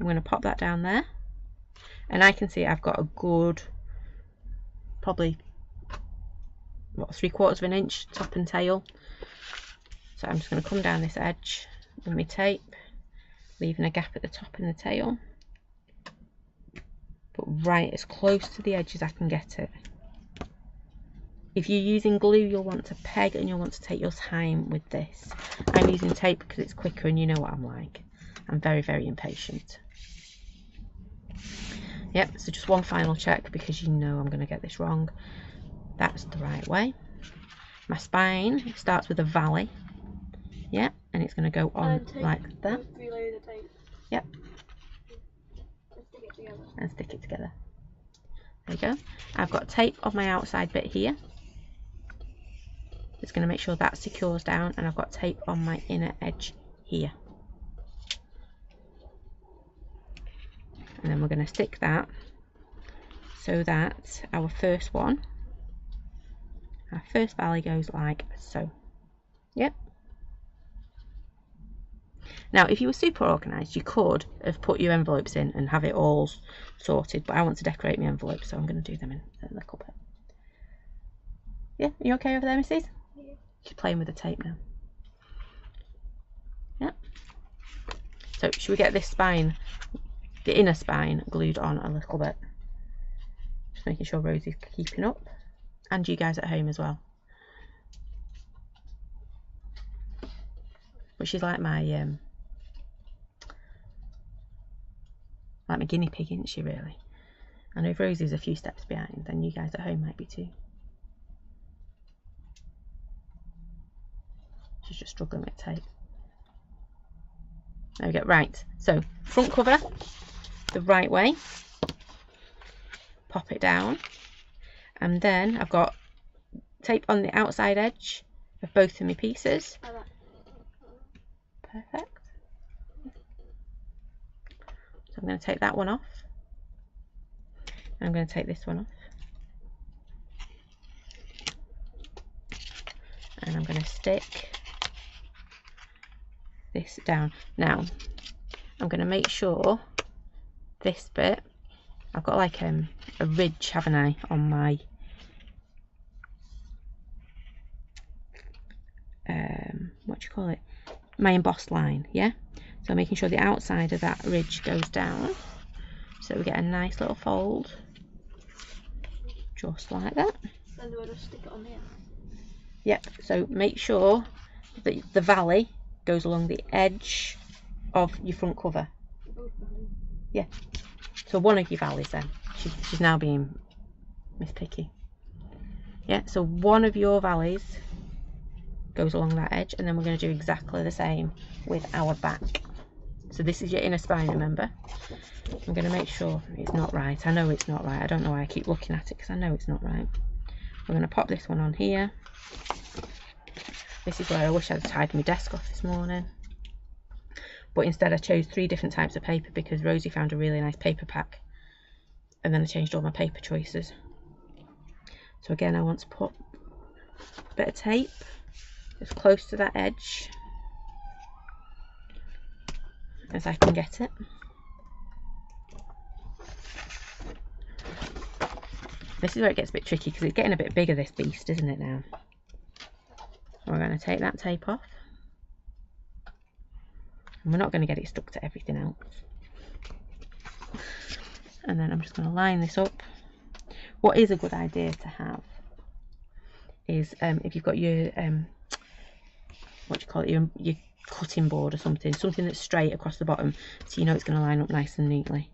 I'm going to pop that down there. And I can see I've got a good, probably, what, 3/4 of an inch top and tail. So I'm just going to come down this edge with my tape, leaving a gap at the top and the tail, but right as close to the edge as I can get it. If you're using glue, you'll want to peg and you'll want to take your time with this. I'm using tape because it's quicker, and you know what I'm like. I'm very, very impatient. Yep, so just one final check because you know I'm going to get this wrong. That's the right way. My spine starts with a valley. Yep, and it's going to go on like that. Relay the tape. Yep. And stick it together. And stick it together. There you go. I've got tape on my outside bit here. It's going to make sure that secures down, and I've got tape on my inner edge here. And then we're going to stick that so that our first valley goes like so. Yep. Now, if you were super organised, you could have put your envelopes in and have it all sorted, but I want to decorate my envelopes, so I'm going to do them in a little bit. Yeah, are you okay over there, Mrs? Yeah. She's playing with the tape now. Yep. So, should we get this spine, the inner spine, glued on a little bit? Just making sure Rosie's keeping up, and you guys at home as well. But she's like my guinea pig, isn't she, really? I know if Rosie's a few steps behind, then you guys at home might be too. She's just struggling with tape. There we go. Right, so front cover the right way, pop it down, and then I've got tape on the outside edge of both of my pieces. Perfect. So I'm going to take that one off, and I'm going to take this one off, and I'm going to stick this down. Now I'm going to make sure this bit, I've got like a ridge, haven't I, on my what do you call it, my embossed line, yeah? So making sure the outside of that ridge goes down, so we get a nice little fold, just like that. Then do I just stick it on here? Yep, so make sure that the valley goes along the edge of your front cover. Yeah, so one of your valleys then. She's now being Miss Picky. Yeah, so one of your valleys goes along that edge, and then we're going to do exactly the same with our back. So this is your inner spine, remember? I'm going to make sure it's not right. I know it's not right. I don't know why I keep looking at it, because I know it's not right. We're going to pop this one on here. This is where I wish I'd tied my desk off this morning, but instead I chose 3 different types of paper because Rosie found a really nice paper pack, and then I changed all my paper choices. So again, I want to put a bit of tape as close to that edge as I can get it. This is where it gets a bit tricky because it's getting a bit bigger, this beast, isn't it now? We're going to take that tape off, and we're not going to get it stuck to everything else. And then I'm just going to line this up. What is a good idea to have is if you've got your what do you call it, your cutting board or something that's straight across the bottom, so you know it's going to line up nice and neatly.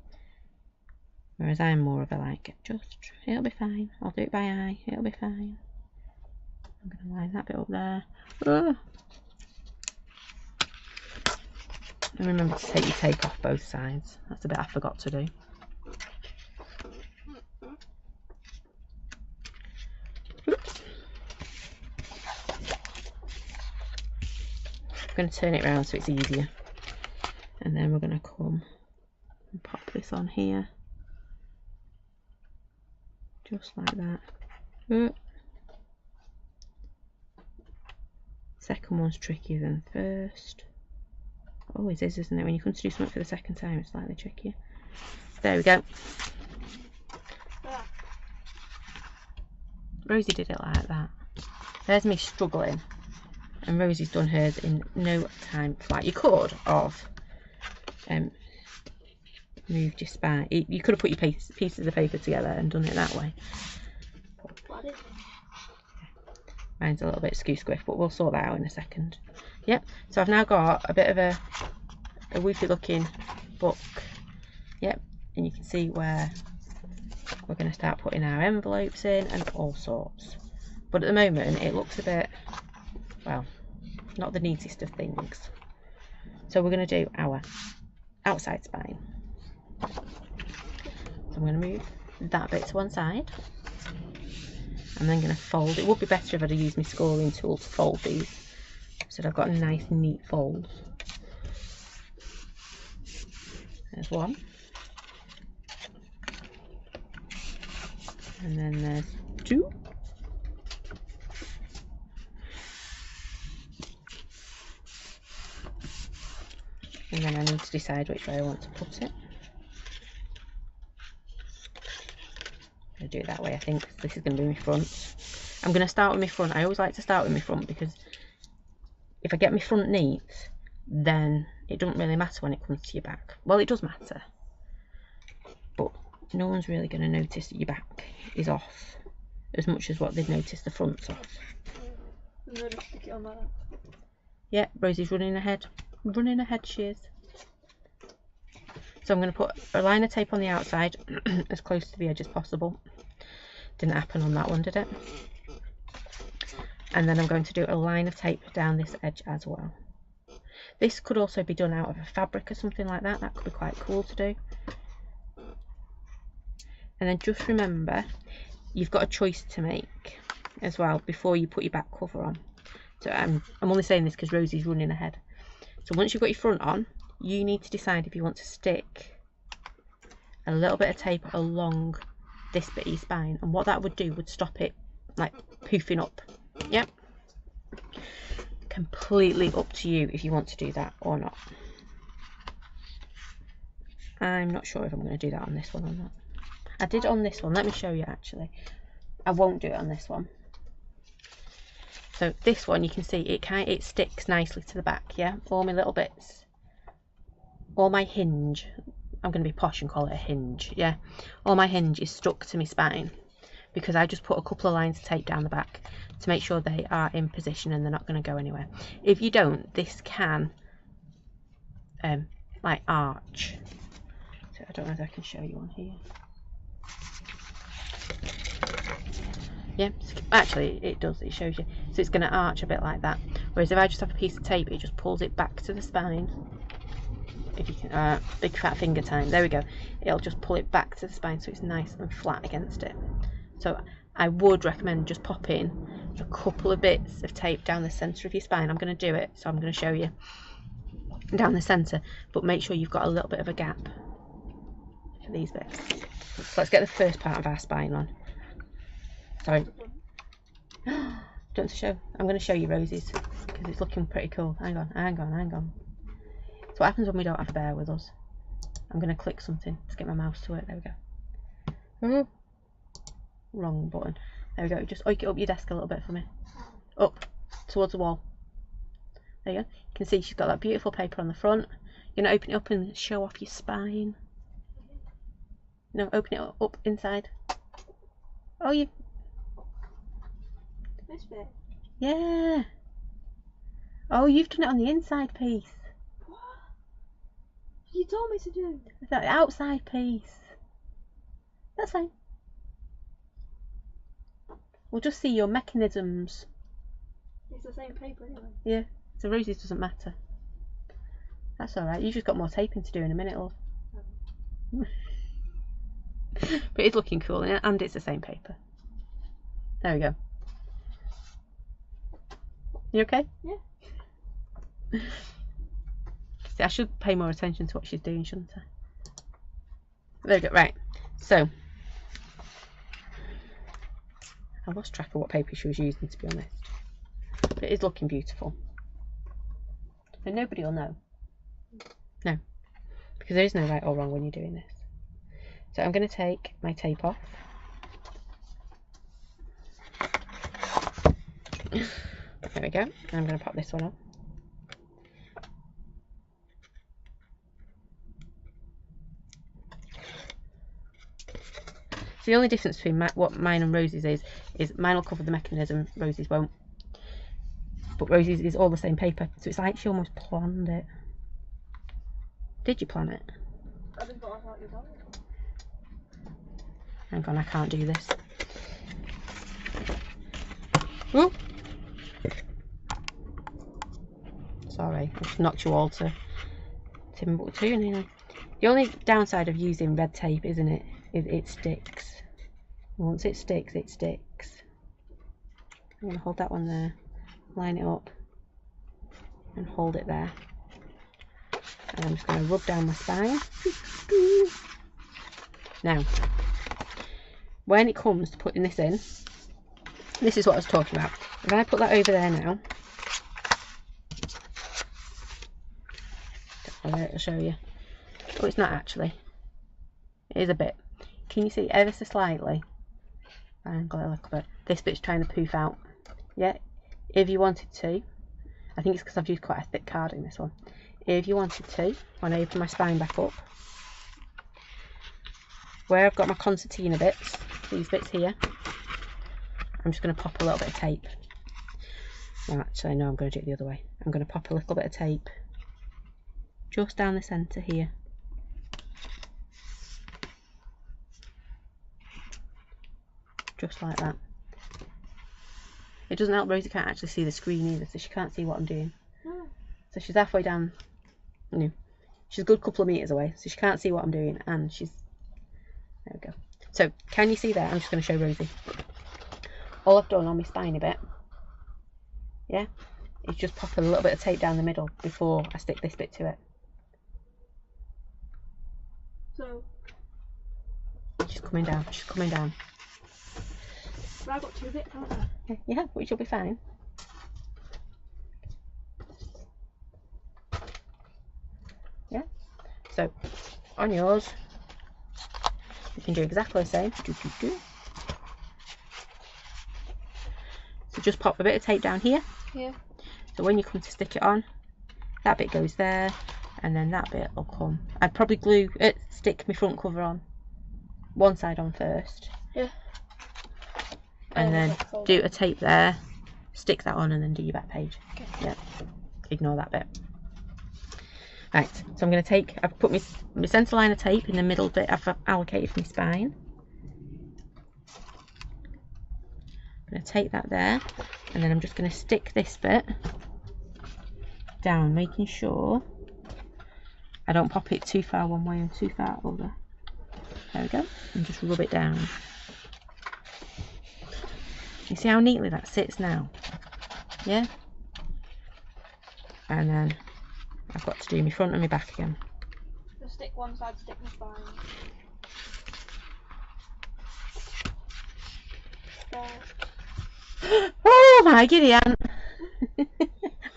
Whereas I'm more of a like, it'll be fine, I'll do it by eye, it'll be fine. I'm going to line that bit up there. And remember to take your tape off both sides. That's a bit I forgot to do. Oops. I'm going to turn it around so it's easier. And then we're going to come and pop this on here. Just like that. Second one's trickier than first. Always is, isn't it? When you come to do something for the second time, it's slightly trickier. There we go. Rosie did it like that. There's me struggling, and Rosie's done hers in no time flat. You could have moved your spine. You could have put your pieces of paper together and done it that way. What is it? Mine's a little bit squiff, but we'll sort that out in a second. Yep, so I've now got a bit of a woofy looking book. Yep, and you can see where we're going to start putting our envelopes in and all sorts. But at the moment it looks a bit, well, not the neatest of things. So we're going to do our outside spine. So I'm going to move that bit to one side. I'm then going to fold. It would be better if I'd used my scoring tool to fold these, so that I've got a nice neat fold. There's one. And then there's 2. and then I need to decide which way I want to put it. I'm going to do it that way, I think. This is going to be my front. I'm going to start with my front. I always like to start with my front because if I get my front neat, then it doesn't really matter when it comes to your back. Well, it does matter, but no one's really going to notice that your back is off as much as what they'd notice the front's off. I'm going to stick it on like that. Yeah, Rosie's running ahead. Running ahead she is. So I'm going to put a line of tape on the outside as close to the edge as possible. Didn't happen on that one, did it? And then I'm going to do a line of tape down this edge as well. This could also be done out of a fabric or something like that. That could be quite cool to do. And then just remember, you've got a choice to make as well before you put your back cover on. So I'm only saying this because Rosie's running ahead. So once you've got your front on, you need to decide if you want to stick a little bit of tape along this bit of your spine, and what that would do would stop it like poofing up. Yep. Completely up to you if you want to do that or not. I'm not sure if I'm going to do that on this one or not. I did it on this one. Let me show you actually. I won't do it on this one. So this one, you can see it sticks nicely to the back, yeah? All my little bits. All my hinge. I'm going to be posh and call it a hinge, yeah? All my hinge is stuck to my spine because I just put a couple of lines of tape down the back to make sure they are in position and they're not going to go anywhere. If you don't, this can like arch. So I don't know if I can show you on here. Yeah, actually it does, it shows you. So it's going to arch a bit like that. Whereas if I just have a piece of tape, it just pulls it back to the spine. If you can, big fat finger time, there we go. It'll just pull it back to the spine so it's nice and flat against it. So I would recommend just popping a couple of bits of tape down the centre of your spine. I'm going to do it, so I'm going to show you down the centre, but make sure you've got a little bit of a gap for these bits. So let's get the first part of our spine on. Sorry. Don't show. I'm going to show you Rosie's because it's looking pretty cool. Hang on, hang on, hang on. So what happens when we don't have a bear with us? I'm going to click something to get my mouse to work. There we go. Wrong button. There we go. Just oik it up your desk a little bit for me. Up towards the wall. There you go. You can see she's got that beautiful paper on the front. You're going to open it up and show off your spine. No, open it up inside. Oh, you. This bit? Yeah. Oh, you've done it on the inside piece. What? You told me to do. Is that the outside piece? That's fine. We'll just see your mechanisms. It's the same paper anyway. Yeah, so Rosie's doesn't matter. That's alright, you just got more taping to do in a minute, love. But it's looking cool, and it's the same paper. There we go. You okay? Yeah. See, I should pay more attention to what she's doing, shouldn't I? There we go, right. So, I lost track of what paper she was using, to be honest. But it is looking beautiful. And nobody will know. No. Because there is no right or wrong when you're doing this. So I'm going to take my tape off. There we go. And I'm going to pop this one on. So the only difference between what mine and Rosie's is mine will cover the mechanism, Rosie's won't. But Rosie's is all the same paper, so it's like she almost planned it. Did you plan it? I just thought I thought you done it. Hang on, I can't do this. Ooh. Sorry, I just knocked you all to Timbuktu. Anyway. The only downside of using red tape, isn't it, is it sticks. Once it sticks, it sticks. I'm going to hold that one there, line it up, and hold it there. And I'm just going to rub down my spine. Now, when it comes to putting this in, this is what I was talking about. If I put that over there now, I'll show you. Oh, it's not actually. It is a bit. Can you see ever so slightly? Angle it a little bit. This bit's trying to poof out. Yeah, if you wanted to. I think it's because I've used quite a thick card in this one. If you wanted to, when I open my spine back up, where I've got my concertina bits, these bits here, I'm just going to pop a little bit of tape. No, actually, no, I'm going to do it the other way. I'm going to pop a little bit of tape just down the centre here. Just like that. It doesn't help Rosie can't actually see the screen either, so she can't see what I'm doing. So she's halfway down, you know, she's a good couple of metres away, so she can't see what I'm doing, and she's, there we go. So, can you see there? I'm just going to show Rosie. All I've done on my spiny bit, yeah, is just pop a little bit of tape down the middle before I stick this bit to it. So, She's coming down, she's coming down. but I've got 2 bits, haven't I? Yeah, which will be fine. Yeah, so on yours, you can do exactly the same. So just pop a bit of tape down here. Yeah. So when you come to stick it on, that bit goes there, and then that bit will come. I'd probably stick my front cover on, one side on first. Yeah. And then do a tape there, stick that on, and then do your back page. Okay. Yeah, ignore that bit. Right, so I'm going to I've put my centre line of tape in the middle bit I've allocated for my spine. I'm going to take that there, and then I'm just going to stick this bit down, making sure I don't pop it too far one way and too far over. There we go, and just rub it down. You see how neatly that sits now? Yeah? And then I've got to do my front and my back again. Just stick one side, stick my spine. Oh my giddy aunt!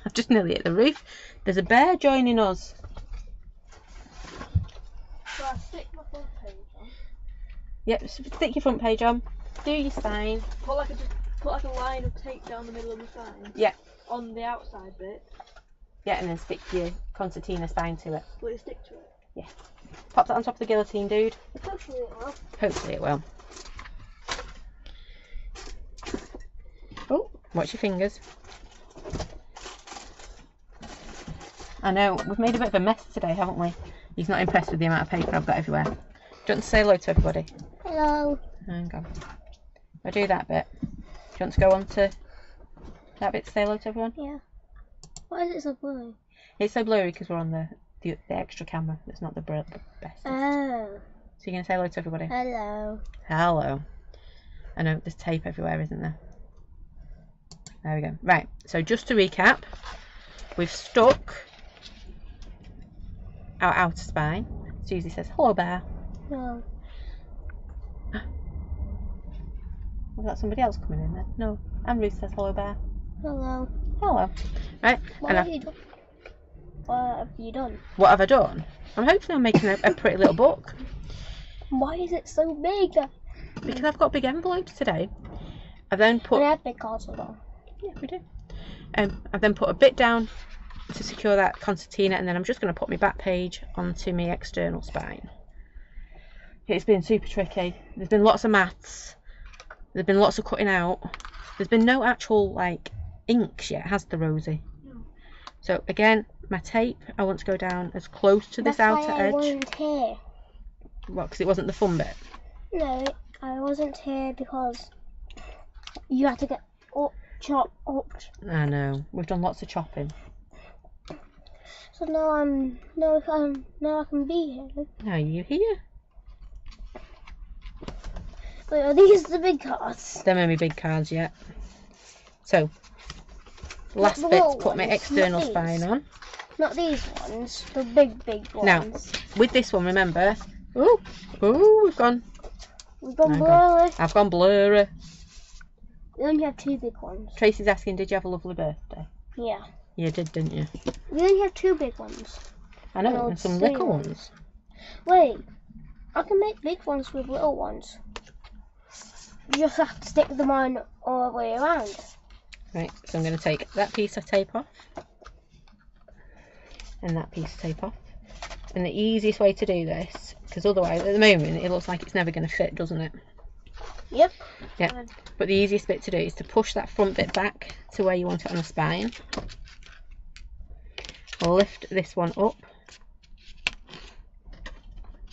I've just nearly hit the roof. There's a bear joining us. So I stick my front page on. Yep, stick your front page on. Do your spine. Put like a line of tape down the middle of the spine. Yeah. On the outside bit. Yeah, and then stick your concertina spine to it. Will it stick to it? Yeah. Pop that on top of the guillotine, dude. Hopefully it will. Hopefully it will. Oh, watch your fingers. I know, we've made a bit of a mess today, haven't we? He's not impressed with the amount of paper I've got everywhere. Do you want to say hello to everybody? Hello. Hang on. I do that bit. Do you want to go on to that bit to say hello to everyone? Yeah. Why is it so blurry? It's so blurry because we're on the extra camera. That's not the best. Oh. So you're going to say hello to everybody? Hello. Hello. I know, there's tape everywhere, isn't there? There we go. Right, so just to recap, we've stuck our outer spine. Susie says, hello, bear. No. Was that somebody else coming in then? No. And Ruth says, hello, bear. Hello. Hello. Right. What have you done? What have you done? What have I done? I'm making a pretty little book. Why is it so big? Because I've got big envelopes today. I've then put... We have big cards as well. Yeah, we do. I've then put a bit down to secure that concertina, and then I'm just going to put my back page onto my external spine. It's been super tricky. There's been lots of maths. There's been lots of cutting out. There's been no actual, like, inks yet, has there, Rosie? No. So, again, my tape, I want to go down as close to this outer edge. I wasn't here. What, because it wasn't the fun bit? No, I wasn't here because you had to get up, chop, up. I know. We've done lots of chopping. So now I can be here. Are you here? Wait, are these the big cards? Them are my big cards yet. So, last the bit to little put my ones, external not these. spine on. Not these ones, the big ones. Now, with this one, remember... Ooh, we've gone... We've gone Hang blurry. on. I've gone blurry. We only have 2 big ones. Tracy's asking, did you have a lovely birthday? Yeah. You did, didn't you? We only have 2 big ones. I know, I and would some say little that. ones. Wait, I can make big ones with little ones. You just have to stick them on all the way around. Right, so I'm going to take that piece of tape off. And that piece of tape off. And the easiest way to do this, because otherwise at the moment it looks like it's never going to fit, doesn't it? Yep. Yeah. But the easiest bit to do is to push that front bit back to where you want it on the spine. Lift this one up.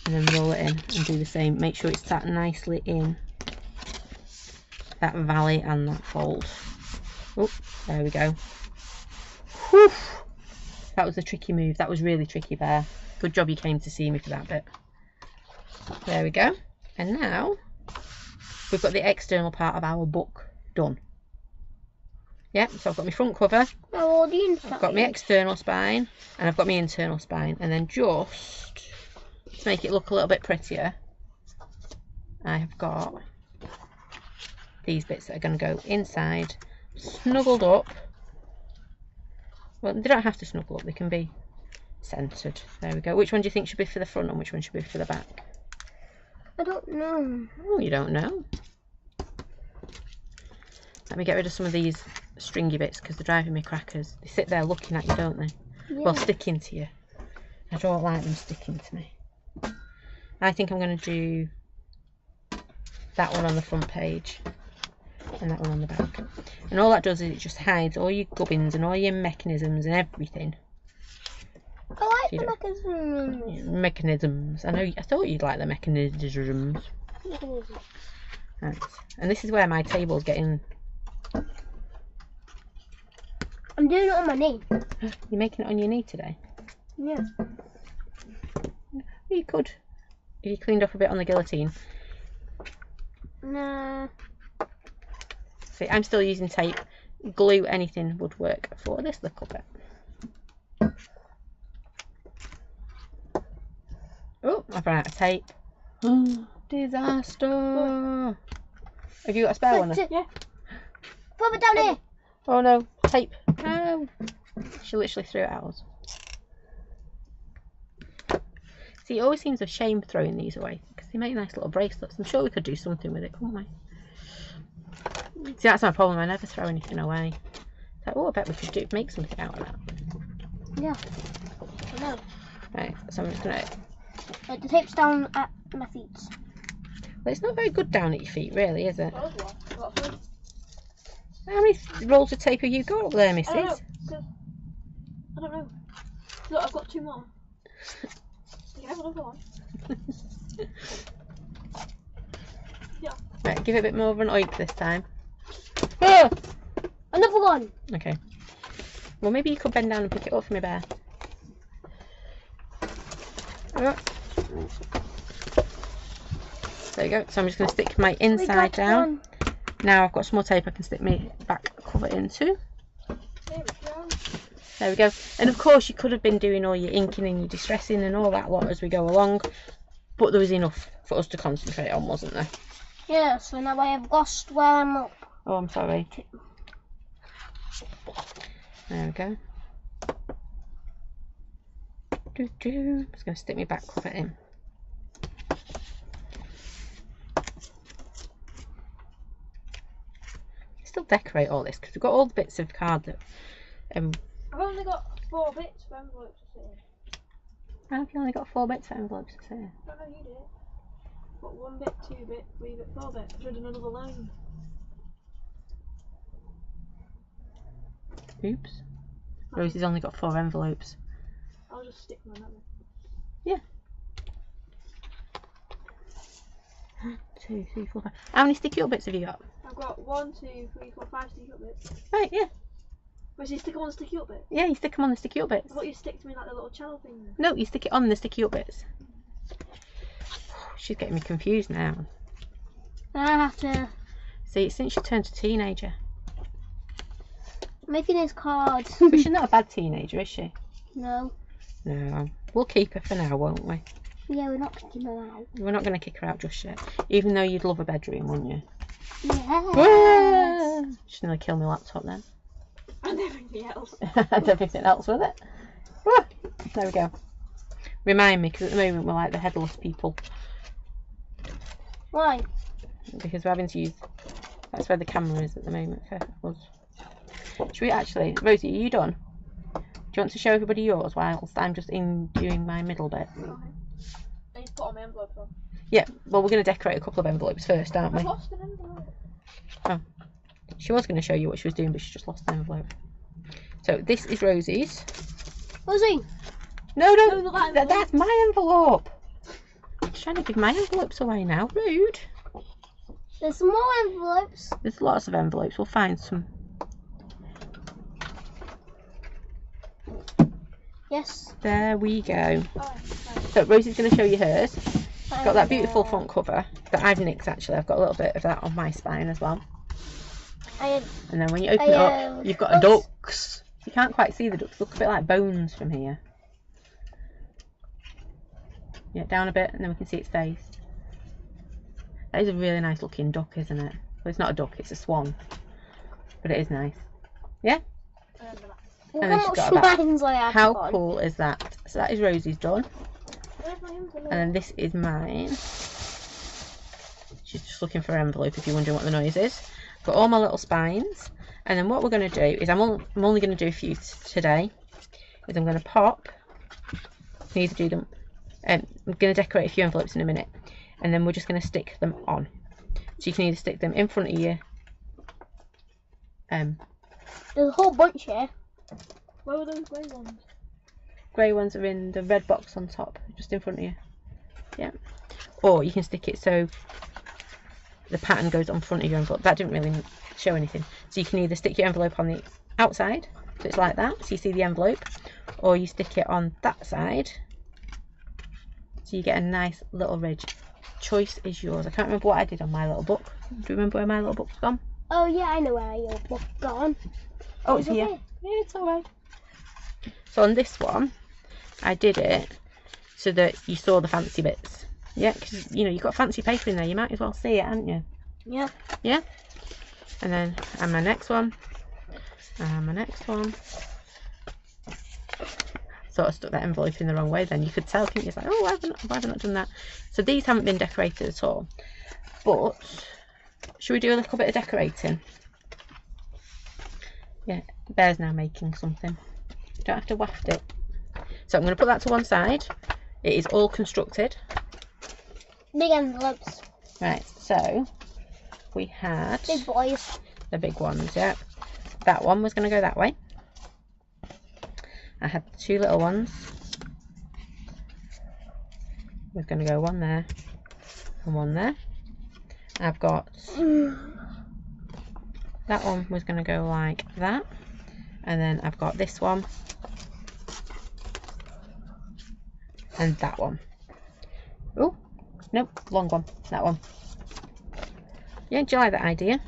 And then roll it in and do the same. Make sure it's sat nicely in that valley and that fold. Oh, there we go. Whew. That was a tricky move. That was really tricky there. Good job you came to see me for that bit. There we go. And now we've got the external part of our book done. Yep, so I've got my front cover, Oh, the inside. I've got my external spine, and I've got my internal spine. And then just to make it look a little bit prettier, I have got these bits that are going to go inside, snuggled up. Well, they don't have to snuggle up, they can be centred. There we go. Which one do you think should be for the front and which one should be for the back? I don't know. Oh, you don't know? Let me get rid of some of these stringy bits because they're driving me crackers. They sit there looking at you, don't they? Yeah. Well, sticking to you. I don't like them sticking to me. I think I'm going to do that one on the front page and that one on the back. And all that does is it just hides all your gubbins and all your mechanisms and everything. I like So the you mechanisms. Mechanisms. I thought you'd like the mechanisms. Right. And this is where my table's getting... I'm doing it on my knee. You're making it on your knee today? Yeah. You could. If you cleaned off a bit on the guillotine. Nah. See, I'm still using tape. Glue, anything would work for this little bit. Oh, I've run out of tape. Disaster. Have you got a spare one? Yeah. Put it down here. Oh no, tape. No. She literally threw it at us. See, it always seems a shame throwing these away because they make nice little bracelets. I'm sure we could do something with it, couldn't we? See, that's my problem. I never throw anything away. So, oh, I bet we could make something out of that. Yeah. I know. Right, so I'm just gonna. The tape's down at my feet. Well, it's not very good down at your feet, really, is it? How many rolls of tape have you got up there, missus? I don't know. Look, I've got 2 more. You can have another one. Yeah. Right, give it a bit more of an oink this time. Here! Another one! Okay. Well, maybe you could bend down and pick it up for me, Bear. Oh. There you go. So I'm just going to stick my inside down. One. Now I've got some more tape I can stick my back cover into. There we go. There we go. And of course you could have been doing all your inking and your distressing and all that lot as we go along. But there was enough for us to concentrate on, wasn't there? Yeah, so now I have lost where I'm up. Oh, I'm sorry. There we go. I'm just going to stick my back cover in. Still decorate all this because we've got all the bits of card that I've only got 4 bits for envelopes to say. how have you only got 4 bits for envelopes to say? I don't know, you did. Got 1 bit, 2 bit, 3 bit, 4 bit. I've done another line. Oops. Rosie's only got 4 envelopes. I'll just stick them on that one. Yeah. 2, 3, 4, 5. How many sticky up bits have you got? I've got 1, 2, 3, 4, 5 sticky up bits. Right, yeah. Wait, so you stick them on the sticky up bit? Yeah, you stick them on the sticky up bits. I thought you stick them in like the little channel thing. No, you stick it on the sticky up bits. She's getting me confused now. I have to. See, since she turned a teenager. Making his cards. But she's not a bad teenager, is she? No. No. We'll keep her for now, won't we? Yeah, we're not kicking her out. We're not going to kick her out just yet. Even though you'd love a bedroom, wouldn't you? Yes. She's nearly killed my laptop then. And everything else. And everything else with it. Woo! There we go. Remind me, because at the moment we're like the headless people. Why? Because we're having to use... That's where the camera is at the moment for us. Should we actually... Rosie, are you done? Do you want to show everybody yours whilst I'm just doing my middle bit? Okay. I need to put all my envelopes on. Yeah, well, we're going to decorate a couple of envelopes first, aren't we? I lost an envelope. Oh. She was going to show you what she was doing, but she just lost an envelope. So this is Rosie's. Rosie! No, No, that's my envelope. I'm trying to give my envelopes away now. Rude. There's some more envelopes. There's lots of envelopes. We'll find some. Yes. There we go. Oh, So Rosie's going to show you hers. I Got that beautiful front cover that I've nicked actually. I've got a little bit of that on my spine as well. And then when you open it up, you've got a ducks. You can't quite see the ducks. Look a bit like bones from here. Yeah, down a bit and then we can see its face. That is a really nice looking duck, isn't it? Well, it's not a duck, it's a swan. But it is nice. Yeah? Look And then how she's much got that. lines I have How on. cool is that? So that is Rosie's done. where's my envelope? And then this is mine. She's just looking for an envelope if you're wondering what the noise is. Got all my little spines. And then what we're going to do is I'm only going to do a few today. Is I'm going to pop. You need to do them. I'm going to decorate a few envelopes in a minute. And then we're just going to stick them on. So you can either stick them in front of you. There's a whole bunch here. Where were those grey ones? Grey ones are in the red box on top, just in front of you. Yeah. Or you can stick it so the pattern goes on front of your envelope. That didn't really show anything. So you can either stick your envelope on the outside, so it's like that, so you see the envelope, or you stick it on that side, so you get a nice little ridge. Choice is yours. I can't remember what I did on my little book. Do you remember where my little book's gone? Oh yeah, I know where your book's gone. Oh, it's here. Yeah, it's alright. So on this one, I did it so that you saw the fancy bits. Yeah, because you know you've got fancy paper in there. You might as well see it, haven't you? Yeah. Yeah. And then and my next one, and my next one. Sort of stuck that envelope in the wrong way. Then you could tell, couldn't you? It's like, oh, why have I not done that? So these haven't been decorated at all. But should we do a little bit of decorating? Yeah, Bear's now making something. You don't have to waft it. So I'm going to put that to one side. It is all constructed. Big envelopes. Right, so we had Big boys. the big ones, yeah. That one was going to go that way. I had two little ones. We're going to go one there and one there. I've got that one was going to go like that, and then I've got this one and that one. Oh, nope, long one, that one. Yeah, do you like that idea?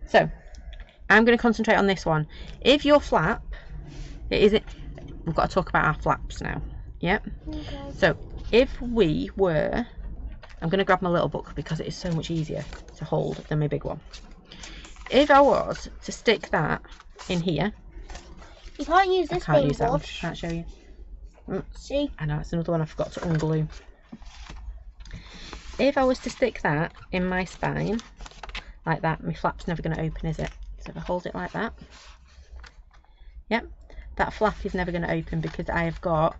So I'm going to concentrate on this one. If your flap, we've got to talk about our flaps now. Yep. Okay. So if we were, I'm going to grab my little book because it is so much easier to hold than my big one. If I was to stick that in here, You can't use this I can't big use that one. brush. Can't show you. See? I know, it's another one I forgot to unglue. If I was to stick that in my spine, like that, my flap's never going to open, is it? So if I hold it like that, yep, that flap is never going to open because I have got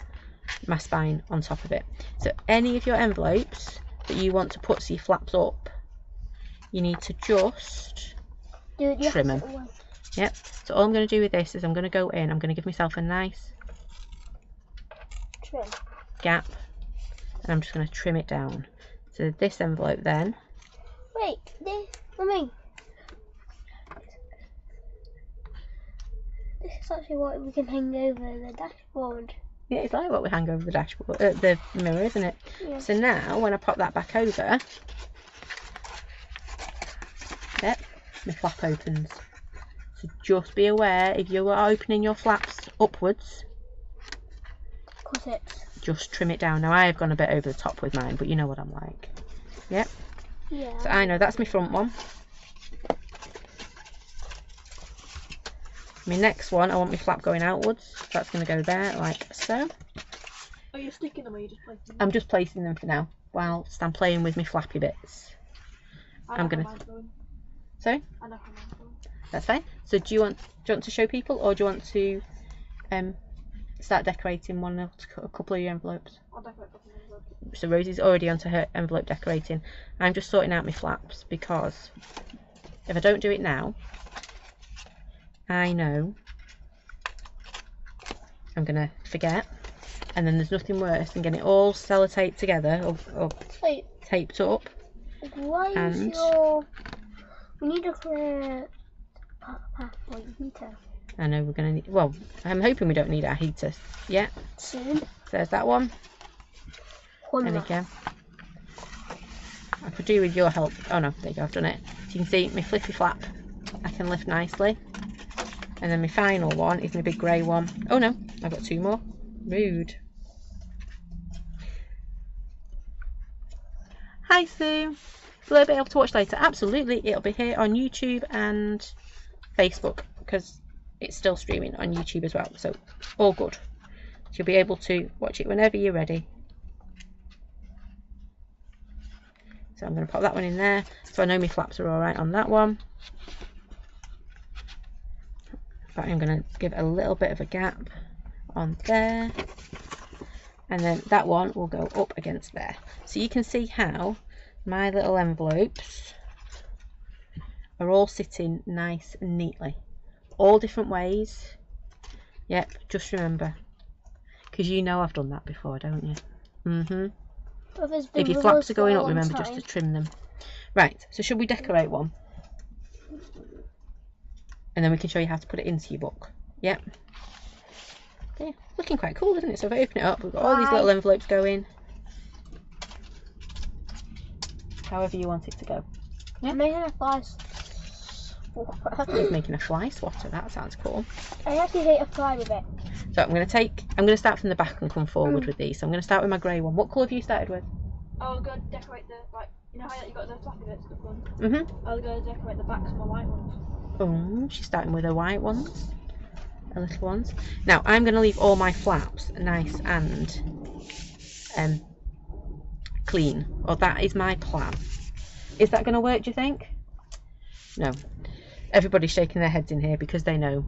my spine on top of it. So any of your envelopes that you want to put so your flaps up, you need to just trim them. Yep. So all I'm going to do with this is I'm going to go in, I'm going to give myself a nice Trim. gap, and I'm just going to trim it down. So this envelope then, Wait, Mummy. This is actually what we can hang over the dashboard. yeah, it's like what we hang over the dashboard, the mirror, isn't it? Yeah. So now when I pop that back over, yep, my flap opens. So just be aware if you are opening your flaps upwards, Cut it. just trim it down. Now I have gone a bit over the top with mine, but you know what I'm like. Yep. Yeah. So I know that's my front one. My next one, I want my flap going outwards. That's going to go there like so. Are you sticking them or are you just placing them? I'm just placing them for now whilst I'm playing with my flappy bits. I'm gonna. Sorry? I know how mine's going. That's fine. So do you want to show people, or do you want to start decorating a couple of your envelopes? I'll decorate a couple of envelopes. So Rosie's already onto her envelope decorating. I'm just sorting out my flaps because if I don't do it now, I know I'm gonna forget, and then there's nothing worse than getting it all sellotaped together or Wait, taped up. why is And- your... We need to clear... Wait, heater. I know we're gonna need. Well, I'm hoping we don't need our heater yet. Soon. So there's that one. There we go. I could do with your help. Oh no, there you go, I've done it. So you can see my flippy flap I can lift nicely. And then my final one is my big grey one. Oh no, I've got two more. Rude. Hi Sue. Will I be able to watch later? Absolutely, it'll be here on YouTube and Facebook because it's still streaming on YouTube as well. So all good. So you'll be able to watch it whenever you're ready. So I'm going to pop that one in there. So I know my flaps are alright on that one. But I'm going to give a little bit of a gap on there. And then that one will go up against there. So you can see how my little envelopes are all sitting nice and neatly. All different ways. Yep, just remember. Because you know I've done that before, don't you? Mm-hmm. If your flaps are going up, remember just to trim them. Right, so should we decorate one? And then we can show you how to put it into your book. Yep. Okay, looking quite cool, isn't it? So if I open it up, we've got all these little envelopes going. However you want it to go. I'm making a fly. He's making a fly swatter, that sounds cool. I actually hate a fly with it. So I'm going to start from the back and come forward with these. So I'm going to start with my grey one. What colour have you started with? I'll go decorate the, like, you know how you got the flappy bits at the front? Mm-hmm. I'll go decorate the backs of my white ones. Oh, she's starting with her white ones. Her little ones. Now, I'm going to leave all my flaps nice and clean. Or that is my plan. Is that going to work, do you think? No. Everybody's shaking their heads in here because they know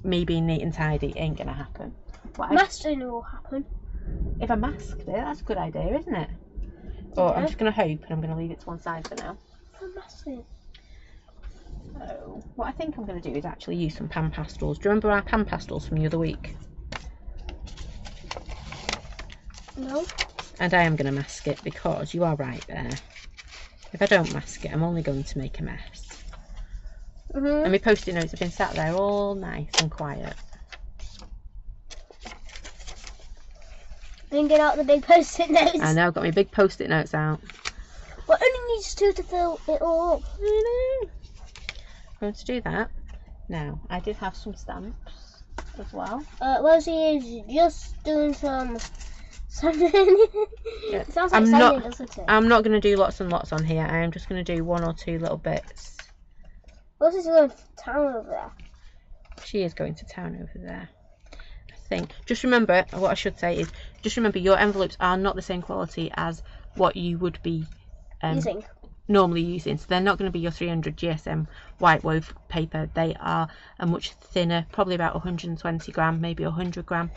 me being neat and tidy ain't going to happen. Masking will happen. If I masked it, that's a good idea, isn't it? Or I'm Yeah. just going to hope and I'm going to leave it to one side for now. I'm masking. So, what I think I'm going to do is actually use some pan pastels. Do you remember our pan pastels from the other week? No. And I am going to mask it because you are right there. If I don't mask it, I'm only going to make a mess. And my post-it notes have been sat there all nice and quiet. Then get out the big post-it notes. I know, I've got my big post-it notes out. But only needs two to fill it all up. I know. I'm going to do that. Now, I did have some stamps as well. Rosie is just doing some sanding. Yeah. It sounds like sanding, doesn't it? I'm not going to do lots and lots on here. I am just going to do one or two little bits. Rosie's going to town over there. She is going to town over there. I think. Just remember, what I should say is, just remember your envelopes are not the same quality as what you would be normally using. So they're not going to be your 300 GSM white wove paper. They are a much thinner, probably about 120 gram, maybe 100 gram.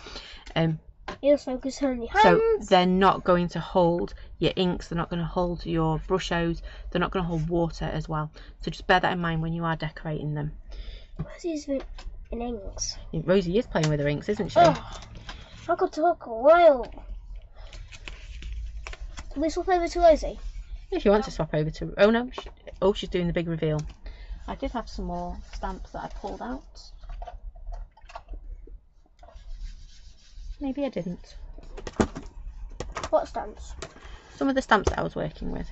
You'll focus on your hands. So they're not going to hold your inks, they're not going to hold your brushos, they're not going to hold water as well. So just bear that in mind when you are decorating them. Rosie's in inks. Rosie is playing with her inks, isn't she? Oh, I could talk a while. Can we swap over to Rosie? If you want to swap over to... Oh no, oh, she's doing the big reveal. I did have some more stamps that I pulled out. Maybe I didn't. What stamps? Some of the stamps that I was working with.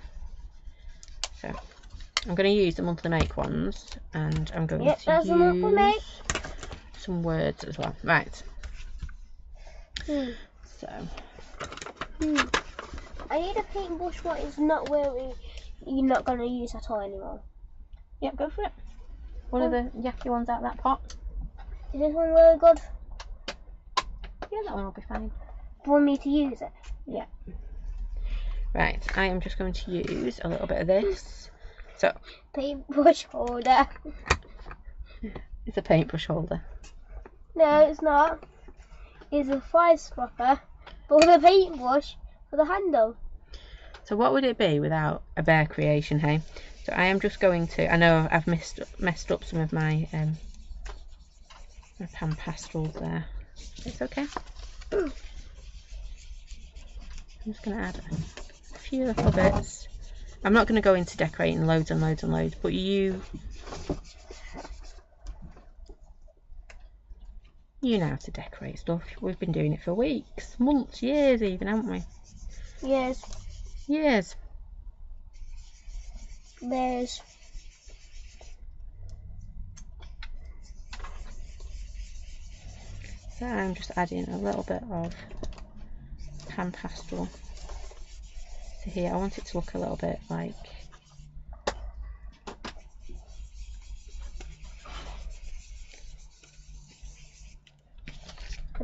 So, I'm going to use the monthly make ones, and I'm going to that's the monthly make. Some words as well. Right. So. I need a paintbrush, but it's not where you're not going to use at all anymore. Yep, go for it. One of the yucky ones out of that pot. Is this one really good? Yeah, that one will be fine. for me to use it. Yeah. Right, I am just going to use a little bit of this. So, Paintbrush holder. it's a paintbrush holder. No, it's not. It's a fire stopper, but with a paintbrush for the handle. So what would it be without a bear creation, hey? So I am just going to, I know I've messed up some of my pan pastels there. It's okay. I'm just going to add a few little bits. I'm not going to go into decorating loads and loads and loads, but you know how to decorate stuff. We've been doing it for weeks, months, years even, haven't we? Yes. Years. There's So I'm just adding a little bit of pan pastel to here. I want it to look a little bit like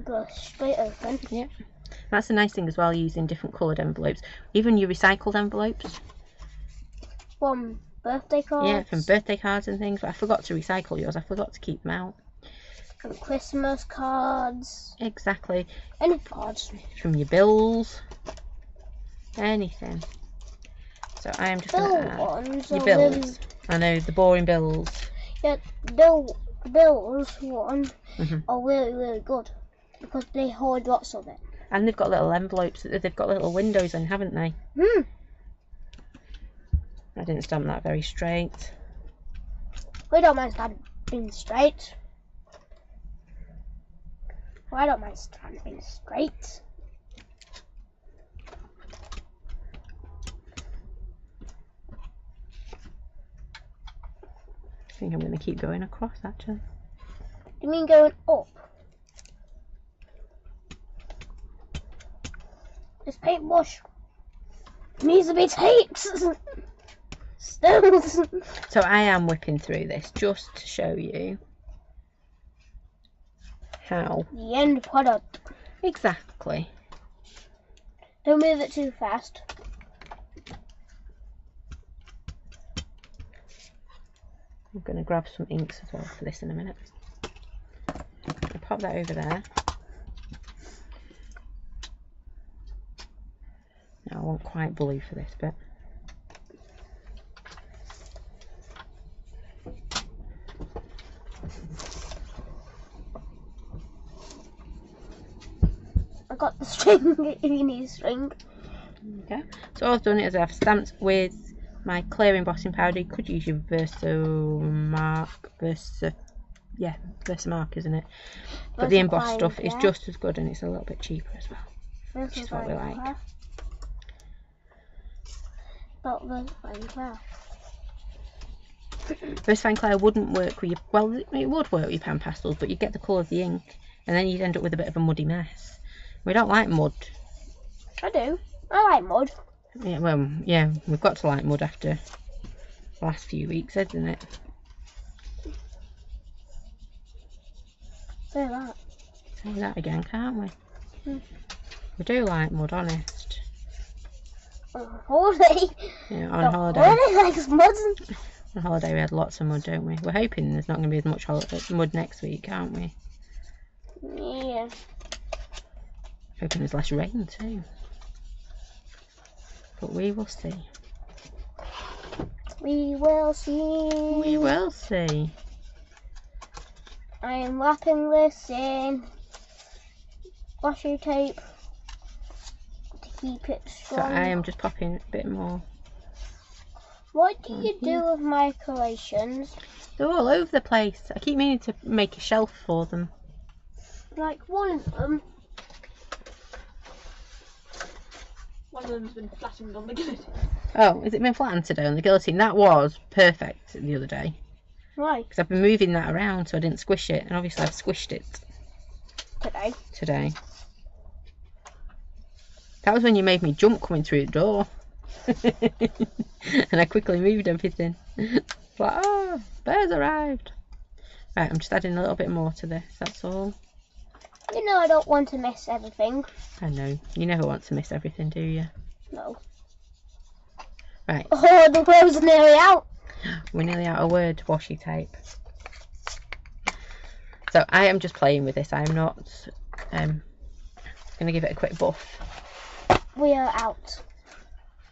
go straight open. yeah. That's the nice thing as well, using different coloured envelopes, even your recycled envelopes. From birthday cards. Yeah, from birthday cards and things. But I forgot to recycle yours. I forgot to keep them out. From Christmas cards. Exactly. Any cards. From your bills. Anything. So I am just going to add ones your are bills. really- I know, the boring bills. Yeah, the bills one Mhm. are really, really good because they hold lots of it. And they've got little envelopes. They've got little windows in, haven't they? Hmm. I didn't stamp that very straight. We don't mind stamping straight. Well, I don't mind stamping straight. I think I'm going to keep going across, actually. You mean going up? This paintbrush needs to be taped. Stills. So I am whipping through this just to show you how. The end product. Exactly. Don't move it too fast. I'm going to grab some inks as well for this in a minute. I'll pop that over there. No, I want quite blue for this bit. I got the string if you need string. Okay. So all I've done is I've stamped with my clear embossing powder. You could use your Versamark, Versamark, isn't it? But the embossed stuff is just as good, and it's a little bit cheaper as well, which is what we like. Versafine Clair wouldn't work with your, well, it would work with your pan pastels, but you'd get the colour of the ink, and then you'd end up with a bit of a muddy mess. We don't like mud. I do. I like mud. Yeah, well, yeah, we've got to like mud after the last few weeks, isn't it? Say that. Say that again, can't we? Hmm. We do like mud, honest. On holiday. Yeah, on holiday. Holiday likes mud. On holiday we had lots of mud, don't we? We're hoping there's not going to be as much mud next week, aren't we? Yeah. Hoping there's less rain too. But we will see. We will see. We will see. I am wrapping this in washi tape to keep it strong. So I am just popping a bit more. What do you do with my creations? They're all over the place. I keep meaning to make a shelf for them. Like one of them. One of them's been flattened on the guillotine. Oh, has it been flattened today on the guillotine? That was perfect the other day. Why? Because I've been moving that around so I didn't squish it. And obviously I've squished it today. That was when you made me jump coming through the door. And I quickly moved everything. It's like, oh, bear's arrived. Right, I'm just adding a little bit more to this, that's all. You know I don't want to miss everything. I know. You never want to miss everything, do you? No. Right. Oh, the clothes are nearly out. We're nearly out of word washi tape. So I am just playing with this. I am not going to give it a quick buff. We are out.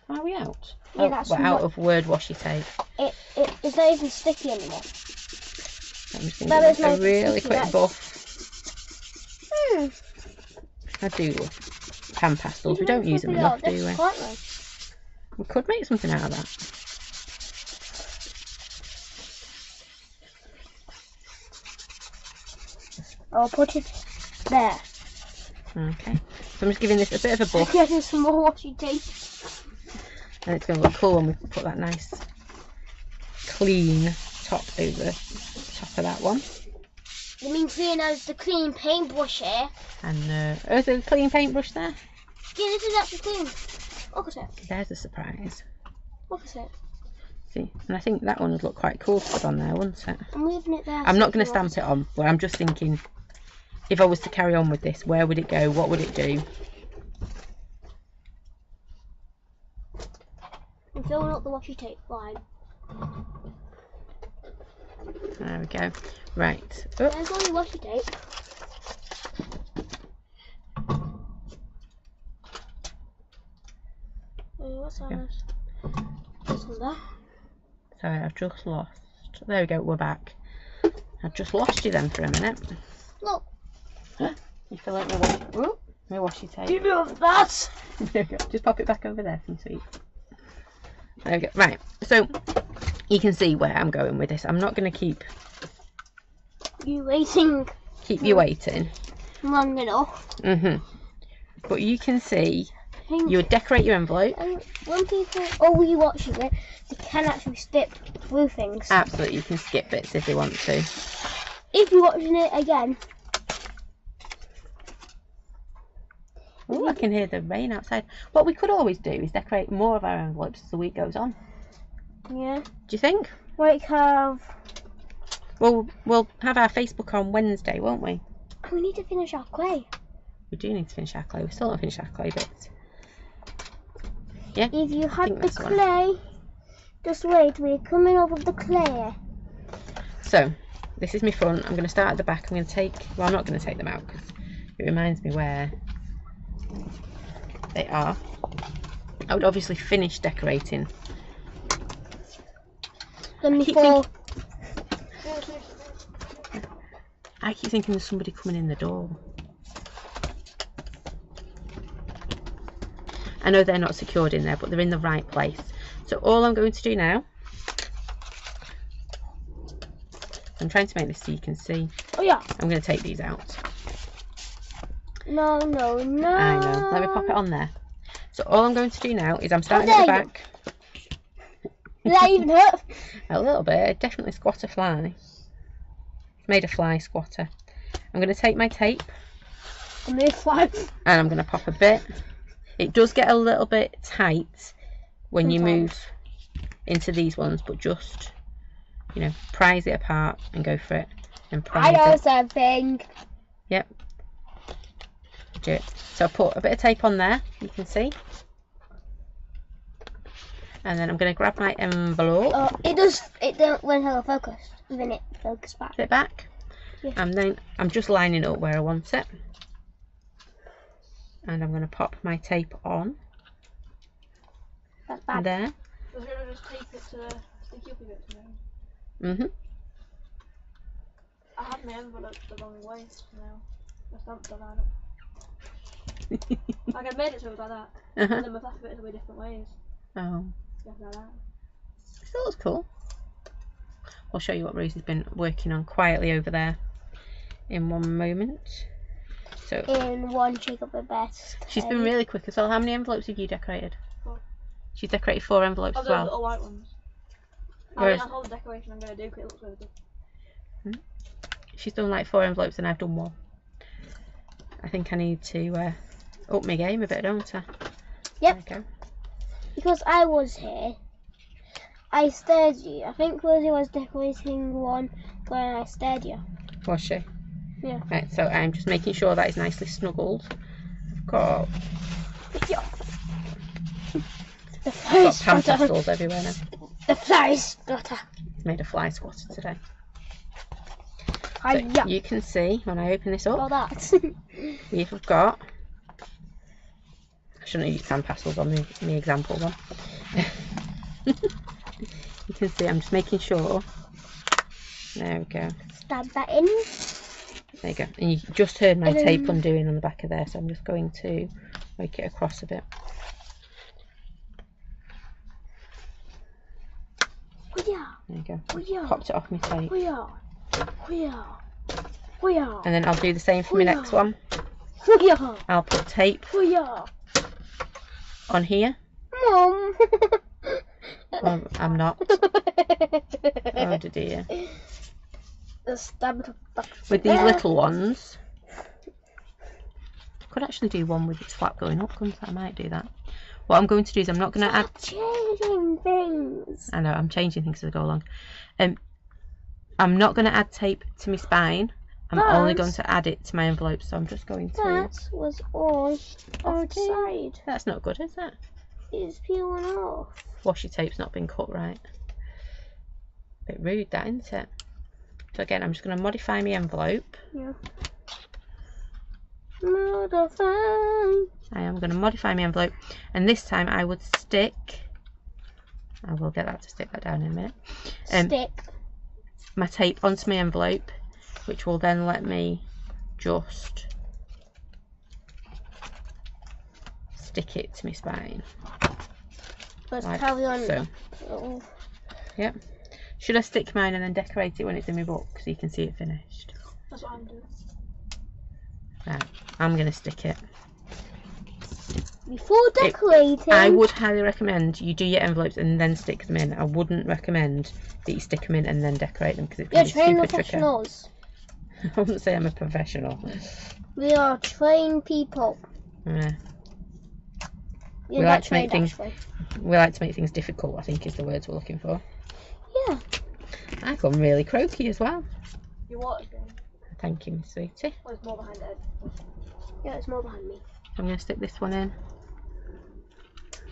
Are we out? Yeah, Oh, that's we're out not- of word washi tape. It's not even sticky anymore. I'm just going That to is give it a nice and really sticky, quick right? buff. Hmm. I do love pan pastels. We don't use them enough, do we? We could make something out of that. I'll put it there. Okay. So I'm just giving this a bit of a buff, Getting some more washi tape. and it's going to look cool when we put that nice clean top over the top of that one. You mean clean as the clean paintbrush here? And oh, is there a clean paintbrush there? Yeah, this is actually clean. Look at it. There's a surprise. Look at it. See, and I think that one would look quite cool to put on there, wouldn't it? I'm leaving it there. I'm not going to stamp it on, but I'm just thinking, if I was to carry on with this, where would it go? What would it do? I'm filling up the washi tape line. There we go. Right. Oh, There's only washi tape. What's that? Yeah. What's on there? sorry, I've just lost. There we go, we're back. I've just lost you then for a minute. Look. You feel like my washi tape. Give me that. There we go. Just pop it back over there for me, sweet. There we go. Right. So you can see where I'm going with this. I'm not going to keep You waiting you waiting. long enough. But you can see I think you would decorate your envelope. and when people are watching it, they can actually skip through things. Absolutely, you can skip bits if you want to. If you're watching it again, Oh, I can hear the rain outside. What we could always do is decorate more of our envelopes as the week goes on. yeah, Do you think? like have. Well, we'll have our Facebook on Wednesday, won't we? We need to finish our clay. We do need to finish our clay. We still don't finish our clay bits. Yeah. If you had the that's the one. clay, just wait. We're coming up with the clay. So, this is my front. I'm going to start at the back. I'm going to take... Well, I'm not going to take them out because it reminds me where they are. I would obviously finish decorating. Then keep before. I keep thinking there's somebody coming in the door. I know they're not secured in there, but they're in the right place. So all I'm going to do now... I'm trying to make this so you can see. Oh yeah. I'm going to take these out. No, no, no. I know. Let me pop it on there. So all I'm going to do now is I'm starting How at the dare you. back. Did that even hurt? A little bit. It definitely squat a fly. It's made a fly squatter. I'm going to take my tape I made fly. and I'm going to pop a bit. It does get a little bit tight when you move into these ones, but just, you know, prise it apart and go for it. And I prise know it. something. Yep. Do it. So I put a bit of tape on there, you can see. And then I'm going to grab my envelope. Oh, it don't when hello focus. Then it focus back. Bit back. Yeah. And then I'm just lining it up where I want it. And I'm going to pop my tape on That's back. there. I was going to just tape it to the sticky up a bit for now. I had my envelope the wrong way now. I stamped the line up. Like I made it so it was like that. And then my flap bits away different ways. Oh, Just like that. still looks cool. I'll show you what Rose has been working on quietly over there in one moment. So In one shake of the best. she's been really quick as well. How many envelopes have you decorated? 4. She's decorated 4 envelopes Oh, as those well. little white ones. I Whereas- think that's all the decoration I'm going to do because it looks really good. She's done like 4 envelopes and I've done 1. I think I need to up my game a bit, don't I? Yep. There we go. Because I was here, I stared you. I think Rosie was decorating one when I stared you. Was she? Yeah. Right, so I'm just making sure that is nicely snuggled. I've got The fly pan swatter. pastels everywhere now. The fly swatter. Made a fly swatter today. So Hiya. you can see when I open this up, All that. we've got. I shouldn't use pan pastels on the example one. You can see I'm just making sure. There we go. Stab that in. There you go. And you just heard my tape undoing on the back of there, so I'm just going to make it across a bit. Hoo-yah. There you go. Hoo-yah. Popped it off my tape. Hoo-yah. Hoo-yah. Hoo-yah. And then I'll do the same for my next one. Hoo-yah. I'll put tape Hoo-yah. on here. Mom. I'm not. Oh dear. With these little ones, I could actually do one with its flap going up, couldn't I? I might do that. What I'm going to do is I'm not going to add. Changing things. I know, I'm changing things as I go along. I'm not going to add tape to my spine. I'm only going to add it to my envelope, so I'm just going to. That was all outside. That's not good, is it? It's peeling off. Washi tape's not been cut right. Bit rude, that, isn't it? So again, I'm just going to modify my envelope. Yeah. Modify. I am going to modify my envelope, and this time I would stick. I will get that to stick that down in a minute. Stick my tape onto my envelope, which will then let me just stick it to my spine. Let's like carry on. So. Oh. Yep. Should I stick mine and then decorate it when it's in my book so you can see it finished? That's what I'm doing. Right, I'm going to stick it. Before decorating, I would highly recommend you do your envelopes and then stick them in. I wouldn't recommend that you stick them in and then decorate them because it's going to be super tricky. professionals. I wouldn't say I'm a professional. We are trained people. Yeah. You're We not like to make trained, things. actually. We like to make things difficult, I think is the words we're looking for. Yeah. I come really croaky as well. Your water's going. Thank you, Miss Sweetie. Oh, it's more behind Ed. Yeah, it's more behind me. I'm going to stick this one in.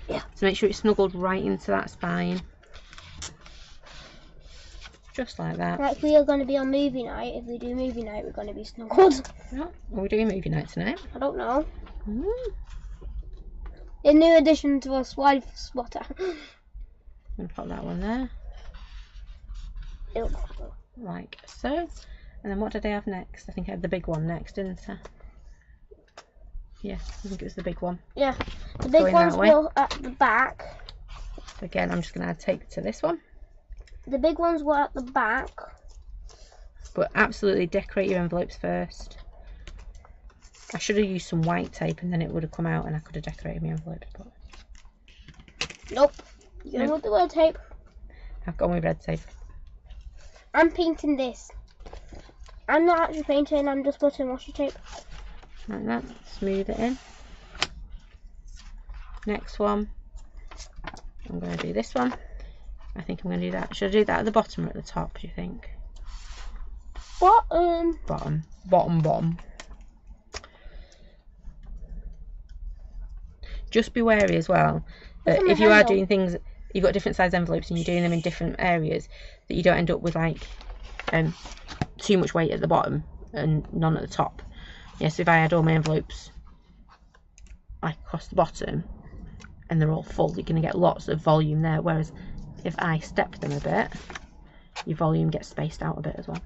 Yeah. So make sure it's snuggled right into that spine. Just like that. Like we are going to be on movie night. If we do movie night, we're going to be snuggled. Yeah. Are we doing movie night tonight? I don't know. Mm. A new addition to our swipe spotter. I'm going to pop that one there. Ew. Like so. And then what did I have next? I think I had the big one next, didn't I? Yeah, I think it was the big one. Yeah, the big Going ones that way. were at the back. So again, I'm just going to add tape to this one. The big ones were at the back. But absolutely decorate your envelopes first. I should have used some white tape and then it would have come out and I could have decorated my envelopes. But Nope. You're going with the red tape. I've gone with red tape. I'm painting this. I'm not actually painting, I'm just putting washi tape. Like that. Smooth it in. Next one. I'm going to do this one. I think I'm going to do that. Should I do that at the bottom or at the top, do you think? Bottom. Bottom. Bottom. Just be wary as well that Look at if my you are handle. doing things, you've got different size envelopes and you're doing them in different areas, that you don't end up with like too much weight at the bottom and none at the top. Yes, if I had all my envelopes like across the bottom and they're all full, you're going to get lots of volume there, whereas if I step them a bit, your volume gets spaced out a bit as well.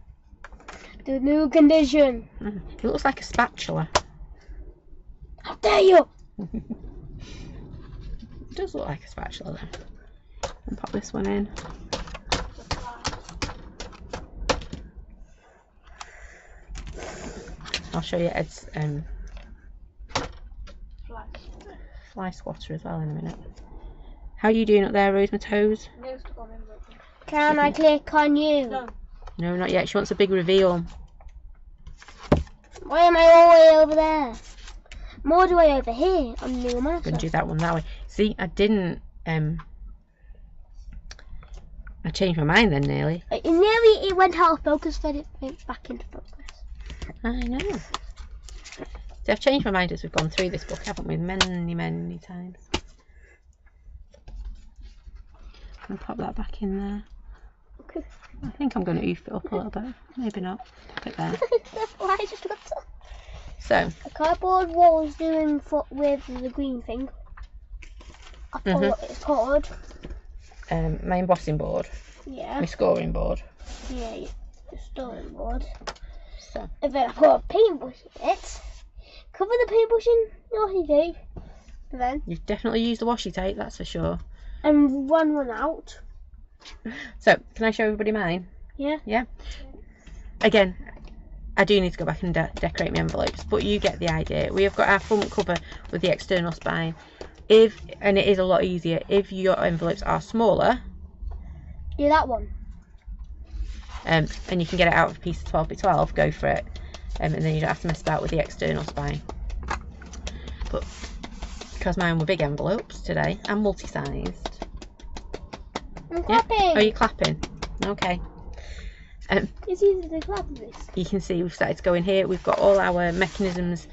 The new condition. It looks like a spatula. How dare you! It does look like a spatula though. And pop this one in. I'll show you Ed's fly swatter as well in a minute. How are you doing up there, Rose? My toes? Can I click on you? No. No, not yet. She wants a big reveal. Why am I all the way over there? I'm all the way over here on the new I'm marker. going to do that one that way. See, I didn't. I changed my mind then nearly. Nearly it went out of focus, then it went back into focus. I know. See, I've changed my mind as we've gone through this book, haven't we? Many times. I'll pop that back in there. Okay. I think I'm going to oof it up a little bit. Maybe not. Pop it there. Why I just got So. a cardboard wall's doing with the green thing. I forgot what it's called. My embossing board. Yeah. My scoring board. Yeah, the storing board. So. And then I put a paintbrush in it. Cover the paintbrush in washi tape. And then. You've definitely used the washi tape, that's for sure. And run one out. So, can I show everybody mine? Yeah. Yeah. Again, I do need to go back and decorate my envelopes, but you get the idea. We have got our front cover with the external spine. And it is a lot easier if your envelopes are smaller. Do that one. And you can get it out of a piece of 12x12, go for it. And then you don't have to mess about with the external spine. But because mine were big envelopes today, I'm multi-sized. I'm clapping. Oh, you're clapping? Okay. It's easy to clap this. You can see we've started to go in here. We've got all our mechanisms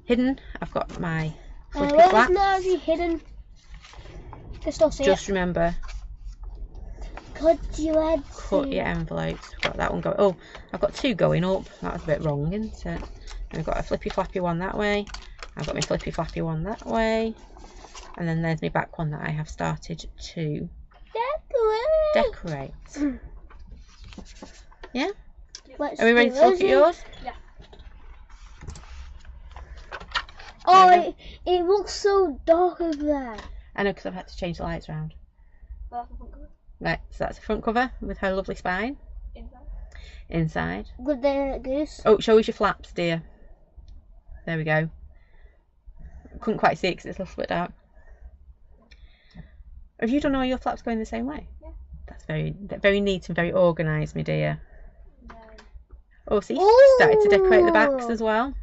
hidden. I've got my flippy Where's flaps. Nazi hidden? Can still see Just remember, cut your envelopes. We've got that one going. Oh, I've got two going up. That was a bit wrong, isn't it? And I've got a flippy flappy one that way. I've got my flippy flappy one that way. And then there's my back one that I have started to decorate. Yeah? Are we ready to look at yours? Yeah. Oh, it looks so dark over there. I know, because I've had to change the lights around. That's the front cover. Right, so that's the front cover with her lovely spine. Inside. Good there, goose. Oh, show us your flaps, dear. There we go. Couldn't quite see it because it's a little bit dark. Have you done all your flaps going the same way? Yeah. That's very neat and very organised, my dear. No. Oh, see, started to decorate the backs as well.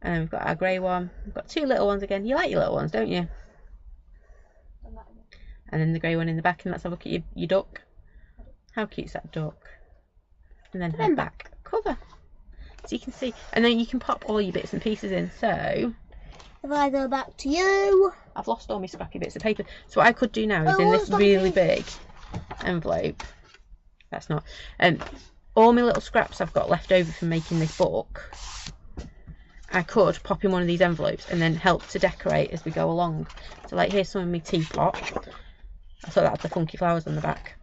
And we've got our grey one. We've got two little ones again. You like your little ones, don't you? And then the grey one in the back, and let's have a look at your duck. How cute's that duck? And then her back cover. So you can see, and then you can pop all your bits and pieces in. So if I go back to you, I've lost all my scrappy bits of paper. So what I could do now is in this really big envelope. That's not. All my little scraps I've got left over from making this book, I could pop in one of these envelopes and then help to decorate as we go along. So like here's some of my teapot. I thought that had the funky flowers on the back.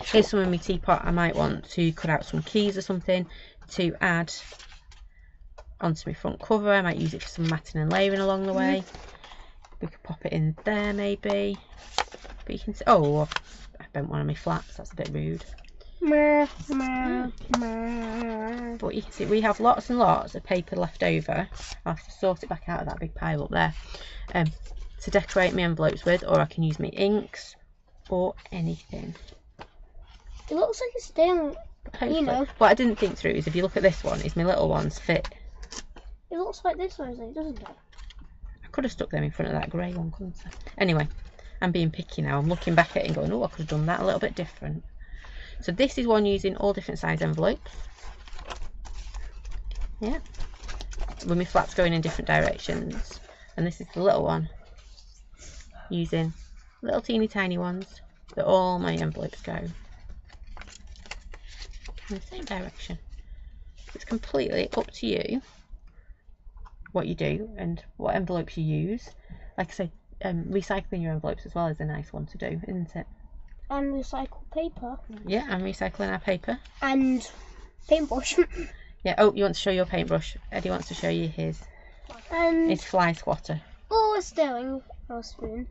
Here's some of my teapot. I might want to cut out some keys or something to add onto my front cover. I might use it for some matting and layering along the way. We could pop it in there maybe. But you can see, oh, I bent one of my flaps. That's a bit rude. But you can see we have lots and lots of paper left over. I'll have to sort it back out of that big pile up there to decorate my envelopes with, or I can use my inks or anything. It looks like it's staying, you know. What I didn't think through is if you look at this one, is my little ones fit? It looks like this one, doesn't it? I could have stuck them in front of that grey one, couldn't I? Anyway, I'm being picky now. I'm looking back at it and going, oh, I could have done that a little bit different. So this is one using all different size envelopes. Yeah. With my flaps going in different directions. And this is the little one using little teeny tiny ones that all my envelopes go in the same direction. It's completely up to you what you do and what envelopes you use. Like I say, recycling your envelopes as well is a nice one to do, isn't it? And recycle paper. Yeah, and recycling our paper. And paintbrush. Yeah, oh, you want to show your paintbrush? Eddie wants to show you his. And His fly swatter. or a stirring or a spoon.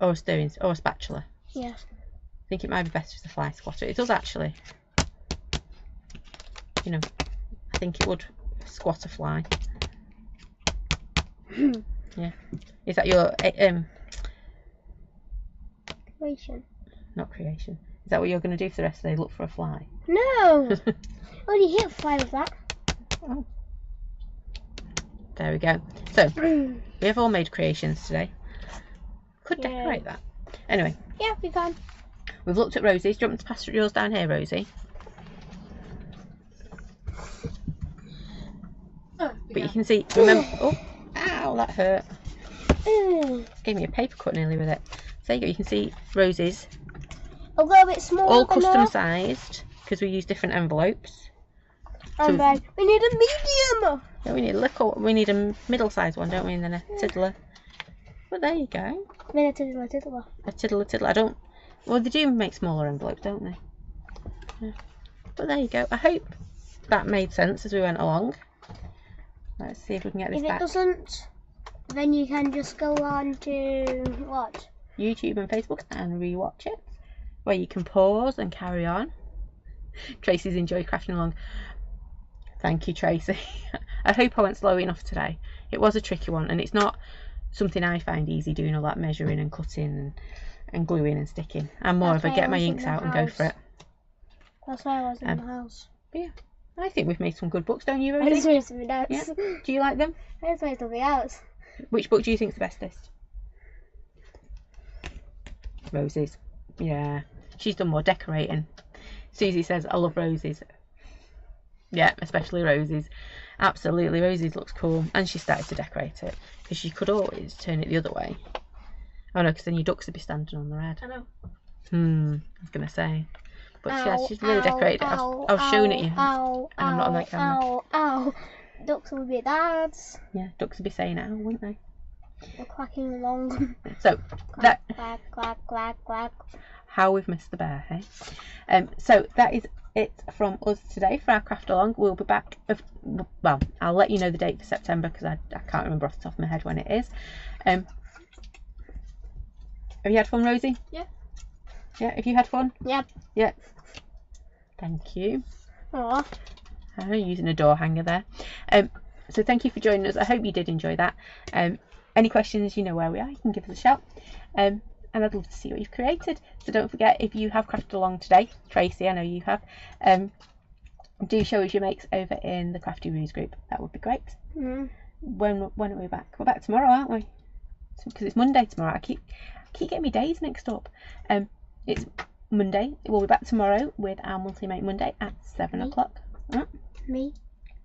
Or a stirring, or a spatula. Yeah. I think it might be better as a fly swatter. It does actually. You know, I think it would squat a fly. Yeah. Is that your Creation. not creation? Is that what you're going to do for the rest of the day? Look for a fly? No. Already hit a fly with that. Oh. There we go. So we have all made creations today. Could decorate that. Anyway. Yeah, we can. We've looked at Rosie's. Do you want me to pass yours down here, Rosie? But you can see, remember, oh, ow, that hurt. Mm. Gave me a paper cut nearly with it. So there you go, you can see Rosie's. A little bit smaller. All than custom her. sized, because we use different envelopes. And then we need a medium. Yeah, we need a middle sized one, don't we? And then a tiddler. But there you go. Then a tiddler. A tiddler. I don't. Well, they do make smaller envelopes, don't they? Yeah. But there you go. I hope that made sense as we went along. Let's see if we can get this If it back. doesn't, then you can just go on to what? YouTube and Facebook and rewatch it, where you can pause and carry on. Tracy's enjoyed crafting along. Thank you, Tracy. I hope I went slow enough today. It was a tricky one, and it's not something I find easy doing all that measuring and cutting and gluing and sticking. I'm more of a get my inks out and go for it. That's why I was in the house. But yeah, I think we've made some good books, don't you, I just Rosie? made something else. Yeah. Do you like them? I just made something else. Which book do you think's the bestest? Roses. Yeah, she's done more decorating. Susie says, I love roses. Yeah, especially roses. Absolutely, roses looks cool. And she started to decorate it, because she could always turn it the other way. Oh no, because then your ducks would be standing on their head. I know. I was going to say. But she's really decorated it. I was showing it you. And I'm not on that camera. Ow. Ducks would be dads. Yeah, ducks would be saying ow, wouldn't they? They're quacking along. So, Quack, quack. how we've missed the bear, hey? So that is it from us today for our craft along. We'll be back, well, I'll let you know the date for September, because I can't remember off the top of my head when it is. Have you had fun, Rosie? Yeah. Yeah, have you had fun? Yep. Yeah. Thank you. Aw. I'm using a door hanger there. So thank you for joining us. I hope you did enjoy that. Any questions, you know where we are. You can give us a shout. And I'd love to see what you've created. So don't forget, if you have crafted along today, Tracy, I know you have, do show us your makes over in the Crafty Roos group. That would be great. Mm. When are we back? We're back tomorrow, aren't we? Because it's Monday tomorrow. I keep getting my days mixed up. It's Monday. We'll be back tomorrow with our monthly make Monday at 7 o'clock. Me.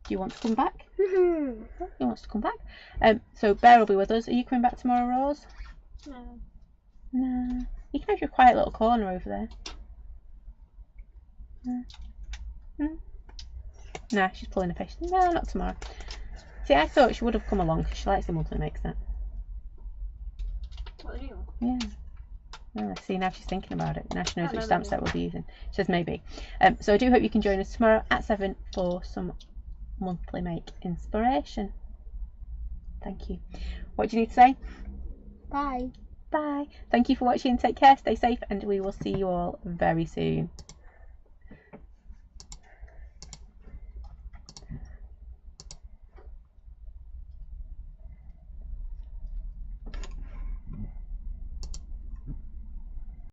Do you want to come back? Mm-hmm. He wants to come back. So Bear will be with us. Are you coming back tomorrow, Rose? No. No. You can have your quiet little corner over there. No. Nah, she's pulling a face. No, not tomorrow. See, I thought she would have come along because she likes the monthly makes that. What did you want? Yeah. Oh, see, now she's thinking about it. Now she knows I which know stamp maybe. set we'll be using. She says maybe. So I do hope you can join us tomorrow at 7 for some monthly make inspiration. Thank you. What do you need to say? Bye. Bye. Thank you for watching. Take care, stay safe, and we will see you all very soon.